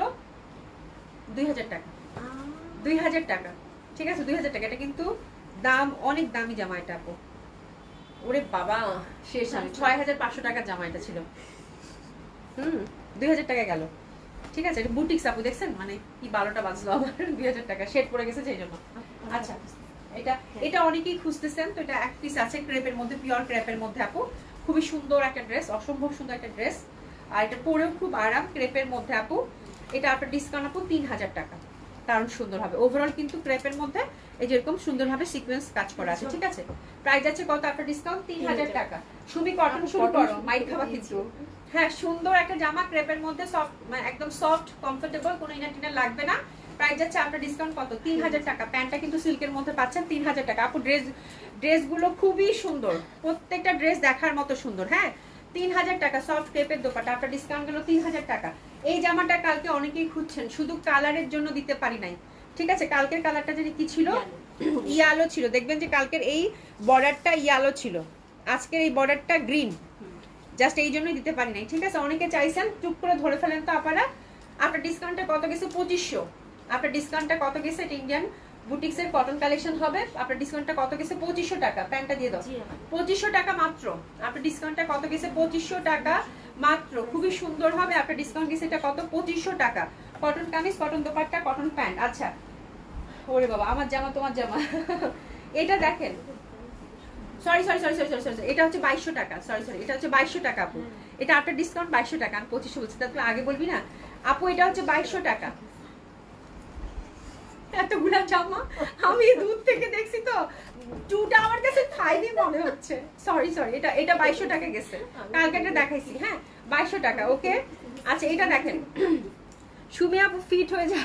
2000 টাকা, 2000 টাকা। ঠিক আছে 2000 টাকা, এটা কিন্তু দাম অনেক দামি জামা এটা আপু। ওরে বাবা শেষ, আমি 6500 টাকার জামা এটা ছিল, 2000 টাকা গেল। ঠিক আছে, এটা বুটিক্স আপু, দেখছেন মানে কি 12টা বাজলো আমার, 2000 টাকা শেড পড়ে গেছে সেই জন্য। আচ্ছা এটা অনেকেই খুঁজতেছেন, তো এটা এক পিস আছে ক্রেপের মধ্যে, পিওর ক্রেপের মধ্যে আপু, খুবই সুন্দর একটা ড্রেস, অসম্ভব সুন্দর একটা ড্রেস, আর এটা পরেও খুব আরাম, ক্রেপের মধ্যে আপু। এটা আপনার ডিসকাউন্ট আপু 3000 টাকা, দারুণ সুন্দর হবে। ওভারঅল কিন্তু ক্রেপের মধ্যে এই যেরকম সুন্দরভাবে সিকোয়েন্স কাজ করা আছে। ঠিক আছে, প্রাইস আছে কত আপনার ডিসকাউন্ট? 3000 টাকা। সুমি কটন শুরু করো, মাইট খাওয়া কিছু। হ্যাঁ সুন্দর একটা জামা ক্রেপের মধ্যে, সফট, মানে একদম সফট কমফোর্টেবল, কোনো ইনার টিনার লাগবে না। প্রাইস যাচ্ছে আপনার ডিসকাউন্ট কত? 3000 টাকা। প্যান্টটা কিন্তু সিল্কের মধ্যে পাচ্ছেন 3000 টাকা আপু। ড্রেসগুলো খুবই সুন্দর, প্রত্যেকটা ড্রেস দেখার মতো সুন্দর। হ্যাঁ 3000 টাকা, সফট ক্রেপের দোপাট্টা, আপনার ডিসকাউন্ট গেল 3000 টাকা। এই জামাটা কালকে অনেকেই খুঁজছেন, শুধু কালারের জন্য দিতে পারি নাই। ঠিক আছে, কালকের কালারটা জানি কি ছিল, ইয়ালো ছিল, দেখবেন যে কালকের এই বর্ডারটা ইয়ালো ছিল, আজকের এই বর্ডারটা গ্রিন, জাস্ট এই জন্যই দিতে পারি নাই। ঠিক আছে, অনেকে চাইছেন, চুপ করে ধরে ফেলেন তো আপনারা। আপনার ডিসকাউন্টটা কত গেছে? 2500। আপনার ডিসকাউন্টটা কত গেছে? এটা ইন্ডিয়ান বুটিক্সের কটন কালেকশন হবে। আপনার ডিসকাউন্টটা কত গেছে? 2500 টাকা। প্যান্টটা দিয়ে দাও, 2500 টাকা মাত্র। আপনার ডিসকাউন্টটা কত গেছে? 2500 টাকা মাত্র। খুবই সুন্দর হবে, আপনার ডিসকাউন্ট দিচ্ছে এটা কত, 2500 টাকা। Cotton kameez, cotton dupatta, cotton pant. আচ্ছা ওরে বাবা, আমার জামা তোমার জামা। এটা দেখেন, sorry sorry sorry sorry sorry, এটা হচ্ছে 2200 টাকা, সরি সরি, এটা হচ্ছে 2200 টাকা আপু। এটা আপনার ডিসকাউন্ট 2200 টাকা, আমি 2500 বলছি, তাহলে আগে বলবি না আপু। এটা হচ্ছে 2200 টাকা। এতগুলা জামা আমি দূর থেকে দেখছি তো, টুটা আমার কাছে থাইনি মনে হচ্ছে। সরি সরি, এটা 2200 টাকা গেছে, কালকে একটা দেখাইছি। হ্যাঁ 2200 টাকা, ওকে। আচ্ছা এটা দেখেন, সুমি আপু ফিট হয়ে যা,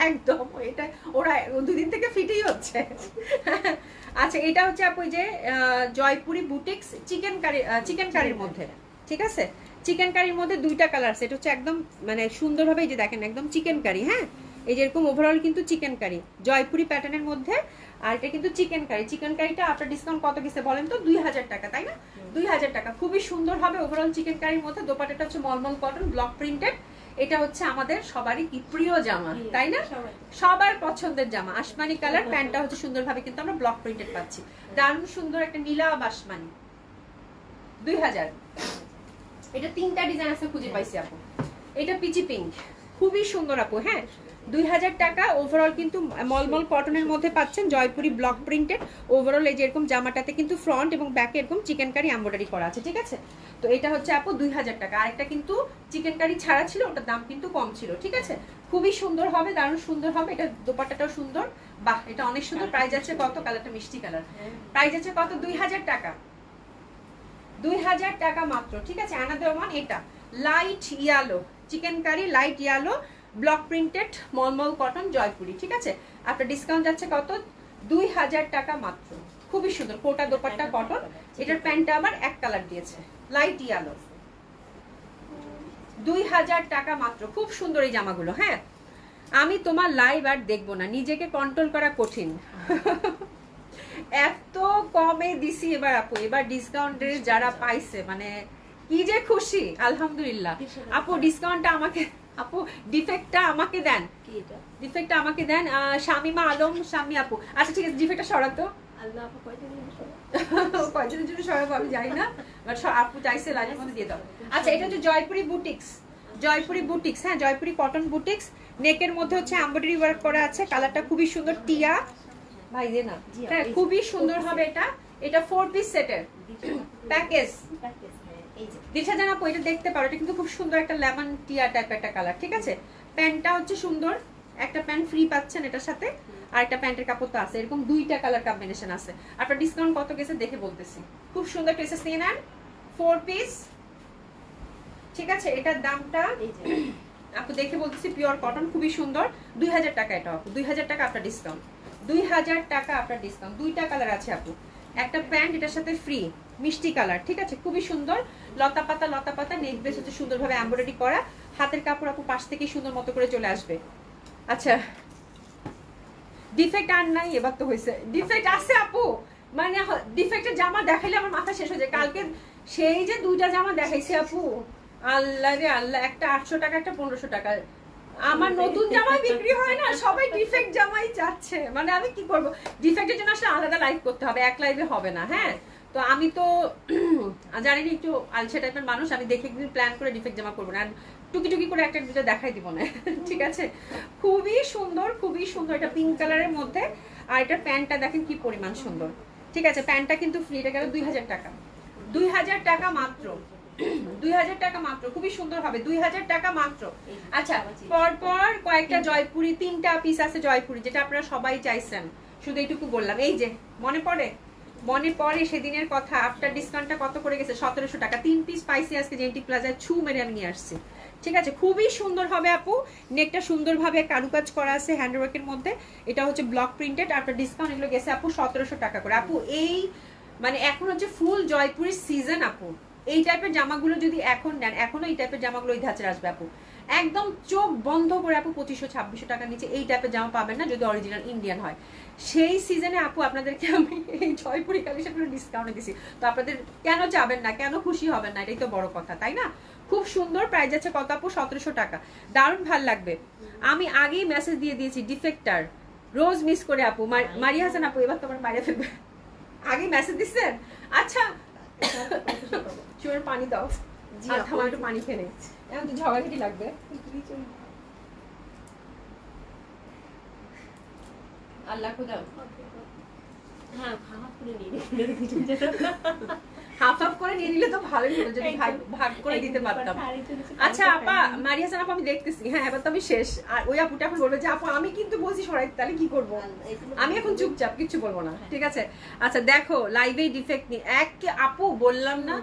একদম। এটা ওরা দুদিন থেকে ফিটই হচ্ছে। আচ্ছা এটা হচ্ছে আপু যে জয়পুরি বুটিক্স চিকেন কারির মধ্যে, ঠিক আছে। চিকেন কারির মধ্যে দুইটা কালার আছে। এটা হচ্ছে একদম মানে সুন্দরভাবে, এই যে দেখেন একদম চিকেন কারি। হ্যাঁ এই যে এরকম ওভারঅল কিন্তু চিকেন কারি জয়পুরি প্যাটার্নের মধ্যে, আর এটা কিন্তু চিকেন কারি। চিকেন কারিটা আপনার ডিসকাউন্ট কত গেছে বলেন তো? 2000 টাকা, তাই না? 2000 টাকা। খুবই সুন্দর হবে ওভারঅল চিকেন কারির মধ্যে। দোপাট্টাটা হচ্ছে মলমল কটন ব্লক প্রিন্টেড। এটা হচ্ছে আমাদের সবারই কি প্রিয় জামা, তাই না? সবার পছন্দের জামা, আসমানি কালার। প্যান্টটা হচ্ছে সুন্দরভাবে কিন্তু আমরা ব্লক প্রিন্টেড পাচ্ছি, দারুণ সুন্দর একটা নীলাভ আসমানি। 2000। এটা 3টা ডিজাইন আছে, খুঁজে পাইছি আপু। এটা পিচি পিঙ্ক, খুবই সুন্দর আপু। হ্যাঁ 2000 টাকা ওভারঅল কিন্তু মলমল কটনের মধ্যে পাচ্ছেন, জয়পুরি ব্লক প্রিন্টেড। ওভারঅল এই যে এরকম জামাটাতে কিন্তু ফ্রন্ট এবং ব্যাকে এরকম চিকেন কারি এমব্রয়ডারি করা আছে, ঠিক আছে। তো এটা হচ্ছে আপু 2000 টাকা। আরেকটা কিন্তু চিকেন কারি ছাড়া ছিল, ওটার দাম কিন্তু কম ছিল, ঠিক আছে। খুবই সুন্দর হবে, দারুণ সুন্দর হবে। এটা দোপাট্টাটাও সুন্দর, বাহ এটা অনেক সুন্দর। প্রাইস আছে কত? কালারটা মিষ্টি কালার। প্রাইস আছে কত? 2000 টাকা। 2000 টাকা মাত্র, ঠিক আছে। আনাদার ওয়ান, এটা light yellow chicken curry, light yellow block printed mulmul cotton Jaipuri, ঠিক আছে। আপনার ডিসকাউন্ট যাচ্ছে কত? 2000 টাকা মাত্র। খুবই সুন্দর কোটা দোপাট্টা কটন। এটার প্যান্টটা আবার এক কালার দিয়েছে, লাইট ইয়ালো। 2000 টাকা মাত্র। খুব সুন্দর এই জামাগুলো। হ্যাঁ আমি তোমার লাইভ আর দেখবো না, নিজেকে কন্ট্রোল করা কঠিন। এত কমে দিছি এবার আপু, এবার ডিসকাউন্টে যারা পাইছে মানে কি যে খুশি, আলহামদুলিল্লাহ। আপু ডিসকাউন্টটা আমাকে, আপু ডিফেক্টটা আমাকে দেন, ডিফেক্টটা আমাকে দেন। শামিমা আলম, শামি আপু। আচ্ছা ঠিক আছে, ডিফেক্টটা সরাতো। আল্লাহ আপু কয়দিনের জন্য সরাবো আমি জানি না, বাট আপু চাইছে লাইনের মধ্যে দিয়ে দাও। আচ্ছা এটা হচ্ছে জয়পুরি বুটিক্স, জয়পুরি বুটিক্স। হ্যাঁ জয়পুরি কটন বুটিক্স। নেকের মধ্যে হচ্ছে এমব্রয়ডারি ওয়ার্ক করা আছে। কালারটা খুবই সুন্দর, টিয়া ভাই দে না। হ্যাঁ খুবই সুন্দর হবে এটা। এটা 4 পিস সেটের প্যাকেজ। দিশা জান আপু এটা দেখতে পারো, এটা কিন্তু খুব সুন্দর একটা লেমন টিয়া টাইপ একটা কালার, ঠিক আছে। প্যান্টটা হচ্ছে সুন্দর, একটা প্যান্ট ফ্রি পাচ্ছেন এটার সাথে, আর একটা প্যান্টের কাপড় তো আছে। এরকম দুইটা কালার কম্বিনেশন আছে। আপনার ডিসকাউন্ট কত গেছে দেখে বলতেছি। খুব সুন্দর ড্রেসেস নিয়ে নেন, 4 পিস, ঠিক আছে। এটার দামটা আপু দেখে বলতেছি, পিওর কটন, খুবই সুন্দর। 2000 টাকা এটা আপু, 2000 টাকা আপনার ডিসকাউন্ট। 2000 টাকা আপনার ডিসকাউন্ট। দুইটা কালার আছে আপু, একটা প্যান্ট এটার সাথে ফ্রি, মিষ্টি কালার, ঠিক আছে। খুবই সুন্দর, লতা পাতা নেক বেস হচ্ছে সুন্দরভাবে এমব্রয়ডারি করা। হাতের কাপড় আপু পাশ থেকে সুন্দর মতো করে চলে আসবে। আচ্ছা ডিফেক্ট আর নাই, এবার তো হয়েছে। ডিফেক্ট আছে আপু, মানে ডিফেক্টের জামা দেখাইলে আমার মাথা শেষ হয়ে যায়। কালকে সেই যে দুইটা জামা দেখাইছি আপু, আল্লাহ রে আল্লাহ, একটা 800 টাকা, একটা 1500 টাকা। আমার নতুন জামাই বিক্রি হয় না, সবাই ডিফেক্ট জামাই চাচ্ছে। মানে আমি কি করব, ডিফেক্টের জন্য আসলে আলাদা লাইভ করতে হবে, এক লাইভে হবে না। হ্যাঁ তো আমি তো জানি না, একটু আলসে টাইপের মানুষ, আমি দেখে একদিন প্ল্যান করে ডিফেক্ট জামা করবো না, টুকি টুকি করে একটা দুটো দেখাই দিব না। ঠিক আছে, খুবই সুন্দর, খুবই সুন্দর। এটা পিঙ্ক কালারের মধ্যে, আর এটার প্যান্টটা দেখেন কি পরিমাণ সুন্দর, ঠিক আছে। প্যান্টটা কিন্তু ফ্রি, এটা গেল 2000 টাকা। 2000 টাকা মাত্র, 2000 টাকা মাত্র। খুবই সুন্দর হবে, 2000 টাকা মাত্র। আচ্ছা পরপর কয়েকটা জয়পুরি, 3টা পিস আছে জয়পুরি, যেটা আপনারা সবাই চাইছেন, শুধু এইটুকু বললাম। এই যে মনে পড়ে, মনে পড়ে সেদিনের কথা। আফটার ডিসকাউন্টটা কত করে গেছে? 1700 টাকা। 3 পিস পাইছি আজকে জেন্টি প্লাজায়, ছু মেরে আমি নিয়ে আসছি, ঠিক আছে। খুবই সুন্দর হবে আপু, নেকটা সুন্দরভাবে কারুকাজ করা আছে হ্যান্ডওয়ার্কের মধ্যে। এটা হচ্ছে ব্লক প্রিন্টেড। আপনার ডিসকাউন্ট এগুলো গেছে আপু 1700 টাকা করে। আপু এই মানে এখন হচ্ছে ফুল জয়পুরের সিজন আপু। এই টাইপের জামাগুলো যদি এখন নেন, এখনো এই টাইপের জামাগুলো এই ধাঁচের আসবে আপু। একদম চোখ বন্ধ করে আপু 2500-2600 টাকার নিচে এই টাইপের জামা পাবেন না, যদি অরিজিনাল ইন্ডিয়ান হয়। সেই সিজনে আপু আপনাদেরকে আমি এই জয়পুরি কালেকশনগুলো ডিসকাউন্টে দিছি। তো আপনাদের কেন যাবেন না, কেন খুশি হবেন না, এটাই তো বড় কথা, তাই না? খুব সুন্দর। প্রাইস আছে কত আপু? 1700 টাকা। দারুণ ভাল লাগবে। আমি আগেই মেসেজ দিয়ে দিয়েছি ডিফেক্টার, রোজ মিস করে আপু। মারিয়া হাসান আপু এবার তোমার মারিয়া ফেলবে, আগে মেসেজ দিচ্ছেন। আচ্ছা চুয়ের পানি দাও। জি আর আপু। থামা একটু পানি খেয়ে নিচ্ছি, এখন তো ঝগড়াঝাটি লাগবে। আল্লাহ খুদা হ্যাঁ হাফ করে নিয়ে হাফ হাফ করে নিয়ে নিলে তো ভালোই হতো, যদি ভাগ ভাগ করে দিতে পারতাম। আচ্ছা আপা, মারিয়া হাসান আপা আমি দেখতেছি, হ্যাঁ এবার তো আমি শেষ। আর ওই আপুটা এখন বলবে যে আপু আমি কিন্তু বলছি সরাইতে, তাহলে কি করবো? আমি এখন চুপচাপ, কিচ্ছু বলবো না, ঠিক আছে? আচ্ছা দেখো লাইভে ডিফেক্ট নেই, এক আপু বললাম না,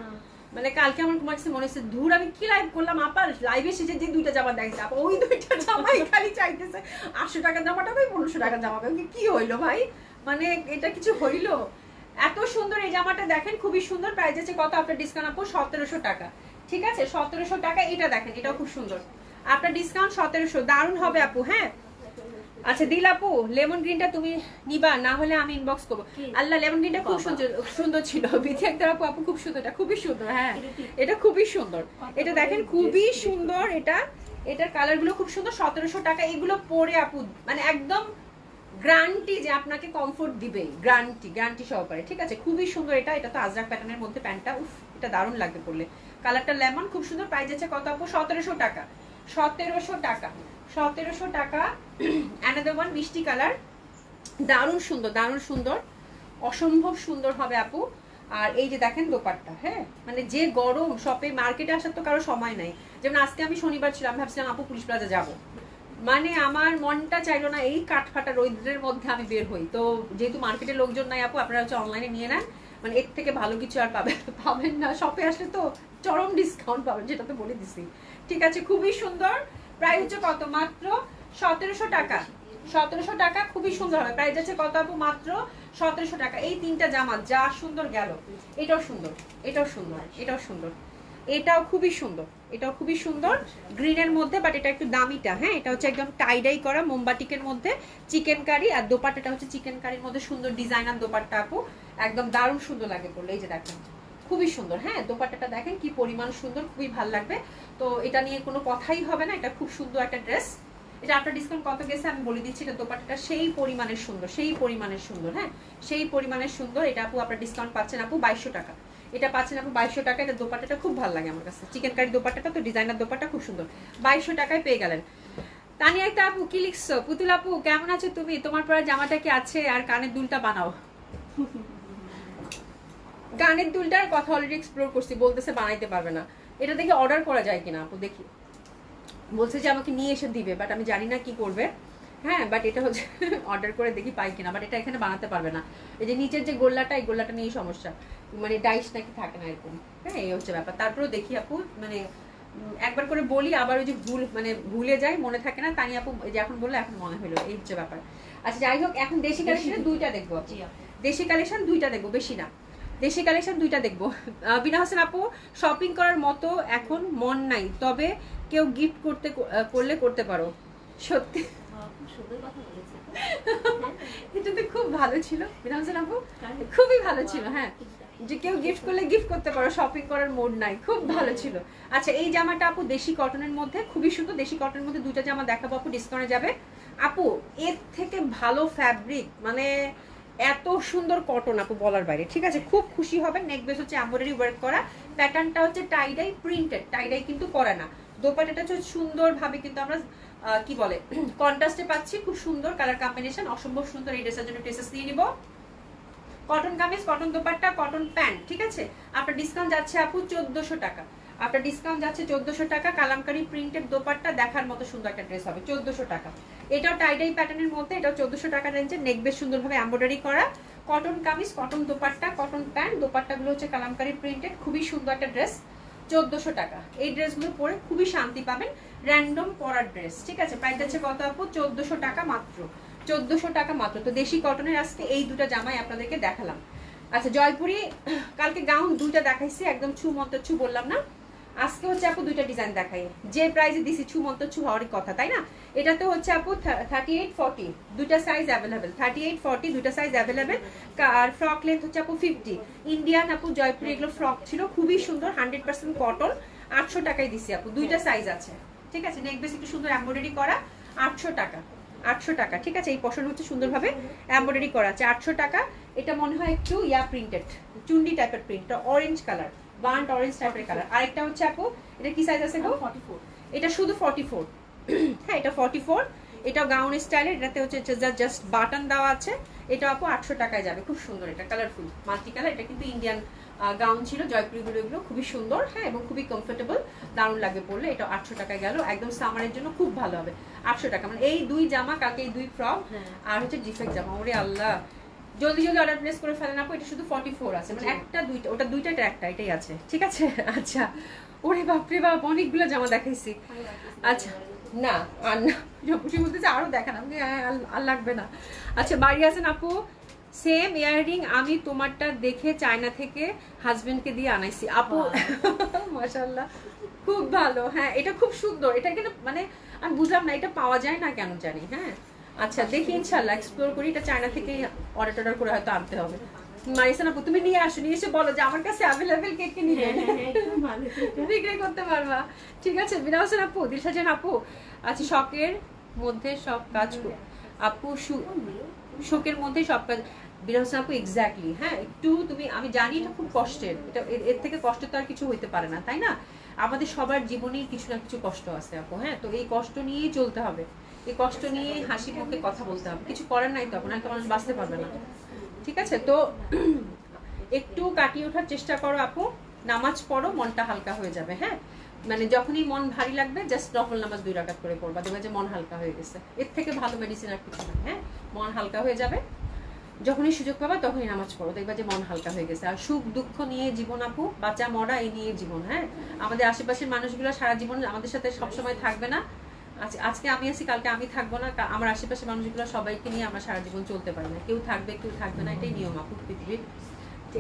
মানে কালকে আমার তোমার কাছে মনে হচ্ছে ধুর আমি কি লাইভ করলাম, আপা লাইভে শেষে যে দুইটা জামা দেখছে আপা, ওই দুইটা জামাই খালি চাইতেছে 800 টাকার জামাটা ভাই 1500 টাকার জামা, কি হইলো ভাই, মানে এটা কিছু হইলো? এত সুন্দর এই জামাটা দেখেন, খুবই সুন্দর, প্রাইস আছে কত আপনার ডিসকাউন্ট আপু? 1700 টাকা, ঠিক আছে 1700 টাকা। এটা দেখেন, এটাও খুব সুন্দর, আপনার ডিসকাউন্ট 1700, দারুণ হবে আপু। হ্যাঁ আচ্ছা দিল আপু, লেমন গ্রিনটা তুমি নিবা, না হলে আমি ইনবক্স করবো। আল্লাহ লেমন গ্রিনটা খুব সুন্দর সুন্দর ছিল, বিথি আক্তার আপু, আপু খুব সুন্দর, এটা খুবই সুন্দর। হ্যাঁ এটা খুবই সুন্দর, এটা দেখেন খুবই সুন্দর, এটা এটার কালার গুলো খুব সুন্দর। 1700 টাকা, এগুলো পরে আপু মানে একদম গ্যারান্টি যে আপনাকে কমফোর্ট দিবে, গ্যারান্টি সহকারে, ঠিক আছে? খুবই সুন্দর এটা, এটা তো আজরাক প্যাটার্নের মধ্যে প্যান্টটা, উফ এটা দারুণ লাগবে পরলে, কালারটা লেমন, খুব সুন্দর। প্রাইস আছে কত আপু? 1700 টাকা, 1700 টাকা, 1700 টাকা। অ্যানাদার ওয়ান মিষ্টি কালার, দারুণ সুন্দর, দারুণ সুন্দর, অসম্ভব সুন্দর হবে আপু। আর এই যে দেখেন দোপাট্টা, হ্যাঁ মানে যে গরম, শপে মার্কেটে আসার তো কারো সময় নাই। যেমন আজকে আমি শনিবার ছিলাম, ভাবছিলাম আপু পুলিশ প্লাজা যাবো, মানে আমার মনটা চাইলো না এই কাঠফাটা রৌদ্রের মধ্যে আমি বের হই। তো যেহেতু মার্কেটে লোকজন নাই আপু, আপনারা হচ্ছে অনলাইনে নিয়ে নেন, মানে এর থেকে ভালো কিছু আর পাবেন না। শপে আসলে তো চরম ডিসকাউন্ট পাবেন, যেটা তো বলে দিছি, ঠিক আছে? খুবই সুন্দর, প্রাইস হচ্ছে কত? মাত্র 1700 টাকা, 1700 টাকা, খুবই সুন্দর হবে। প্রাইস আছে কত আপু? মাত্র 1700 টাকা। এই তিনটা জামা যা সুন্দর গেল, এটাও সুন্দর, এটাও সুন্দর, এটাও সুন্দর, এটাও খুবই সুন্দর, এটাও খুবই সুন্দর গ্রিনের মধ্যে, বাট এটা একটু দামিটা। হ্যাঁ এটা হচ্ছে একদম টাইডাই করা মোমবাটিকের মধ্যে চিকেন কারি, আর দোপাট্টাটা হচ্ছে চিকেন কারির মধ্যে সুন্দর ডিজাইনার দোপাট্টা আপু, একদম দারুণ সুন্দর লাগে পড়লে। এই যে দেখেন খুবই সুন্দর, হ্যাঁ দোপাট্টাটা দেখেন কি পরিমাণ সুন্দর, খুবই ভালো লাগবে। তো এটা নিয়ে কোনো কথাই হবে না, এটা খুব সুন্দর একটা ড্রেস। এটা আপনার ডিসকাউন্ট কত গেছে আমি বলে দিচ্ছি, এটা দোপাট্টাটা সেই পরিমাণের সুন্দর, সেই পরিমাণের সুন্দর, হ্যাঁ সেই পরিমাণের সুন্দর। এটা আপু আপনার ডিসকাউন্ট পাচ্ছেন আপু 2200 টাকা, এটা পাচ্ছেন আপু 2200 টাকা। এটা দোপাট্টাটা খুব ভালো লাগে আমার কাছে, চিকেন কারি দোপাট্টাটা তো ডিজাইনার দোপাট্টা খুব সুন্দর, 2200 টাকায় পেয়ে গেলেন। তানিয়া একটা আপু কি লিখছো? পুতুল আপু কেমন আছো তুমি? তোমার পরে জামাটা কি আছে? আর কানের দুলটা বানাও। কানের দুলটার কথা অলরেডি এক্সপ্লোর করছি, বলতেছে বানাইতে পারবে না। এটা দেখে অর্ডার করা যায় কিনা আপু, দেখি। বলছে যে আমাকে নিয়ে এসে দিবে, বাট আমি জানি না কি করবে। হ্যাঁ বাট এটা হচ্ছে অর্ডার করে দেখি পাই কিনা, বাট এটা এখানে বানাতে পারবে না। এই যে নিচের যে গোল্লাটা, এই গোল্লাটা নিয়েই সমস্যা, মানে ডাইস নাকি থাকে না এরকম। হ্যাঁ এই হচ্ছে ব্যাপার। তারপরেও দেখি আপু, মানে একবার করে বলি আবার ওই যে ভুলে যাই, মনে থাকে না। তানি আপু যে এখন বললো এখন মনে হলো, এই হচ্ছে ব্যাপার। আচ্ছা যাই হোক, এখন দেশি কালেকশনে দুইটা দেখবো, দেশি কালেকশন দুইটা দেখবো, বেশি না, দেশি কালেকশন দুইটা দেখবো। বিনা হোসেন আপু, শপিং করার মতো এখন মন নাই, তবে কেউ গিফট করলে করতে পারো। সত্যি এটা তো খুব ভালো ছিল বিনা হোসেন আপু, খুবই ভালো ছিল। হ্যাঁ যে কেউ গিফট করলে গিফট করতে পারো, শপিং করার মোড নাই, খুব ভালো ছিল। আচ্ছা এই জামাটা আপু দেশি কটনের মধ্যে, খুবই সুন্দর, দেশি কটনের মধ্যে দুইটা জামা দেখাবো আপু, ডিসকাউন্টে যাবে আপু। এর থেকে ভালো ফ্যাব্রিক, মানে এত সুন্দর কটন আপু বলার বাইরে, ঠিক আছে? খুব খুশি হবেন। নেক বেস হচ্ছে এমব্রয়ডারি ওয়ার্ক করা, প্যাটার্নটা হচ্ছে টাইডাই প্রিন্টেড, টাইডাই কিন্তু করা না। দোপাট্টাটা হচ্ছে সুন্দরভাবে কিন্তু আমরা কি বলে কন্ট্রাস্টে পাচ্ছি, খুব সুন্দর কালার কম্বিনেশন, অসম্ভব সুন্দর। এই ড্রেসের জন্য টেসেস নিয়ে নিব। Cotton kameez, cotton dupatta, cotton pant, ঠিক আছে? আপনার ডিসকাউন্ট যাচ্ছে আপু 1400 টাকা, আপনার ডিসকাউন্ট যাচ্ছে 1400 টাকা। কালামকারী প্রিন্টেড দোপাট্টা, দেখার মতো সুন্দর একটা ড্রেস হবে, 1400 টাকা। এটাও টাইডাই প্যাটার্নের মধ্যে, এটাও 1400 টাকা রেঞ্জে, নেক বেশ সুন্দরভাবে এমব্রয়ডারি করা, cotton kameez, cotton dupatta, cotton pant, দোপাট্টাগুলো হচ্ছে কালামকারী প্রিন্টেড, খুবই সুন্দর একটা ড্রেস, 1400 টাকা। এই ড্রেসগুলো পরে খুবই শান্তি পাবেন, র্যান্ডম পরার ড্রেস, ঠিক আছে? প্রাইস আছে কত আপু? 1400 টাকা মাত্র, 1400 টাকা মাত্র। তো দেশি কটনের আজকে এই দুটো জামাই আপনাদেরকে দেখালাম। আচ্ছা জয়পুরি কালকে গাউন দুইটা দেখাইছি, একদম ছু মন্তর ছু বললাম না, আজকে হচ্ছে আপু দুইটা ডিজাইন দেখাই। যে প্রাইসে দিছি ছু মন্তর ছু হওয়ারই কথা, তাই না? এটাতে হচ্ছে আপু 38-40 দুইটা সাইজ অ্যাভেলেবেল, 38-40 দুইটা সাইজ অ্যাভেলেবেল। আর ফ্রক লেন্থ হচ্ছে আপু 50। ইন্ডিয়ান আপু জয়পুরি এগুলো ফ্রক ছিল, খুবই সুন্দর, 100% কটন, 800 টাকায় দিছি আপু, দুইটা সাইজ আছে, ঠিক আছে? নেক বেস একটু সুন্দর এমব্রয়ডারি করা, 800 টাকা, 800 টাকা, ঠিক আছে? এই পশন হচ্ছে সুন্দরভাবে এমব্রয়ডারি করা আছে, 800 টাকা। এটা মনে হয় একটু ইয়া প্রিন্টেড, চুন্ডি টাইপের print, orange colour, burnt orange টাইপের কালার। আরেকটা হচ্ছে আপু, এটা কি সাইজ আছে গো? 44 এটা শুধু 44। হ্যাঁ এটা 44, এটা গাউন স্টাইলের, এটাতে হচ্ছে জাস্ট বাটন দেওয়া আছে। এটা আপু 800 টাকায় যাবে, খুব সুন্দর, এটা কালারফুল মাল্টি কালার। এটা কিন্তু ইন্ডিয়ান গাউন ছিল, জয়পুরিগুলো এগুলো খুবই সুন্দর, হ্যাঁ এবং খুবই কমফোর্টেবল, দারুণ লাগবে পরলে। এটা 800 টাকায় গেল, একদম সামারের জন্য খুব ভালো হবে। 800 টাকা মানে এই দুই জামা, কালকে এই দুই ফ্রক আর হচ্ছে ডিফেক্ট জামা। ওরে আল্লাহ, জলদি জলদি অর্ডার প্লেস করে ফেলেন আপু। এটা শুধু 44 আছে, মানে একটা দুইটা, ওটা দুইটা এটা একটা, এটাই আছে, ঠিক আছে। আচ্ছা, ওরে বাপরে বাপ, অনেকগুলো জামা দেখাইছি। আচ্ছা না আর না, জপুষি বলতেছে আরো দেখান। আপনি আর লাগবে না। আচ্ছা বাড়ি আছেন আপু, সেম ইয়াররিং আমি তোমারটা দেখে চায়না থেকে হাজবেন্ডকে দিয়ে আনাইছি আপু। মাশাআল্লাহ, খুব ভালো। হ্যাঁ এটা খুব সুন্দর, এটা কিন্তু মানে আমি বুঝলাম না এটা পাওয়া যায় না কেন জানি। হ্যাঁ আচ্ছা দেখি ইনশাআল্লাহ এক্সপ্লোর করি, এটা চায়না থেকে অর্ডার করে হয়তো আনতে হবে। মারিসান আপু তুমি নিয়ে আসো, নিয়ে এসে বলো যে আমার কাছে অ্যাভেলেবেল কে কে নিবে, বিক্রি করতে পারবা, ঠিক আছে। বিনা হোসেন আপু, দিলশাজান আপু, আচ্ছা শখের মধ্যে সব কাজ আপু, শোকের মধ্যে সব কাজ, বিনা হোসেন আপু এক্স্যাক্টলি। হ্যাঁ একটু তুমি, আমি জানি এটা খুব কষ্টের, এটা এর থেকে কষ্টের তো আর কিছু হইতে পারে না, তাই না? আমাদের সবার জীবনেই কিছু না কিছু কষ্ট আছে আপু। হ্যাঁ তো এই কষ্ট নিয়েই চলতে হবে, এই কষ্ট নিয়ে হাসি মুখে কথা বলতে হবে, কিছু করার নাই, তখন একটা মানুষ বাঁচতে পারবে না, ঠিক আছে। তো একটু কাটিয়ে ওঠার চেষ্টা করো আপু, নামাজ পড়ো, মনটা হালকা হয়ে যাবে। হ্যাঁ মানে যখনই মন ভারী লাগবে জাস্ট নফল নামাজ 2 রাকাত করে পড়বা, দেখবে যে মন হালকা হয়ে গেছে। এর থেকে ভালো মেডিসিন আর কিছু না। হ্যাঁ মন হালকা হয়ে যাবে, যখনই সুযোগ পাবা তখনই নামাজ পড়ো, দেখবা যে মন হালকা হয়ে গেছে। আর সুখ দুঃখ নিয়ে জীবন আপু, বাঁচা মরা এই নিয়ে জীবন। হ্যাঁ আমাদের আশেপাশের মানুষগুলো সারা জীবন আমাদের সাথে সবসময় থাকবে না। আজকে আমি আছি, কালকে আমি থাকবো না। আমার আশেপাশের মানুষগুলো সবাইকে নিয়ে আমরা সারা জীবন চলতে পারি না, কেউ থাকবে কেউ থাকবে না, এটাই নিয়ম আপু পৃথিবীর।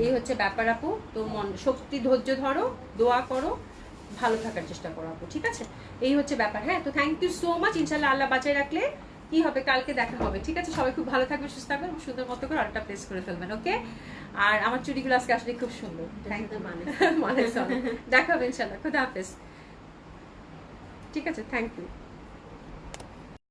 এই হচ্ছে ব্যাপার আপু। তো মন শক্তি ধৈর্য ধরো, দোয়া করো, ভালো থাকার চেষ্টা করো আপু, ঠিক আছে। এই হচ্ছে ব্যাপার। হ্যাঁ তো থ্যাংক ইউ সো মাচ। ইনশাল্লাহ আল্লাহ বাঁচায় রাখলে কি হবে, কালকে দেখা হবে, ঠিক আছে। সবাই খুব ভালো থাকবে, সুস্থ থাকবেন, সুন্দর মতো করে অর্ডারটা প্লেস করে ফেলবেন, ওকে। আর আমার চুড়িগুলো আজকে আসলে খুব সুন্দর, থ্যাংক ইউ। মানে দেখা হবে ইনশাল্লাহ, খুদা হাফেজ, ঠিক আছে, থ্যাংক ইউ।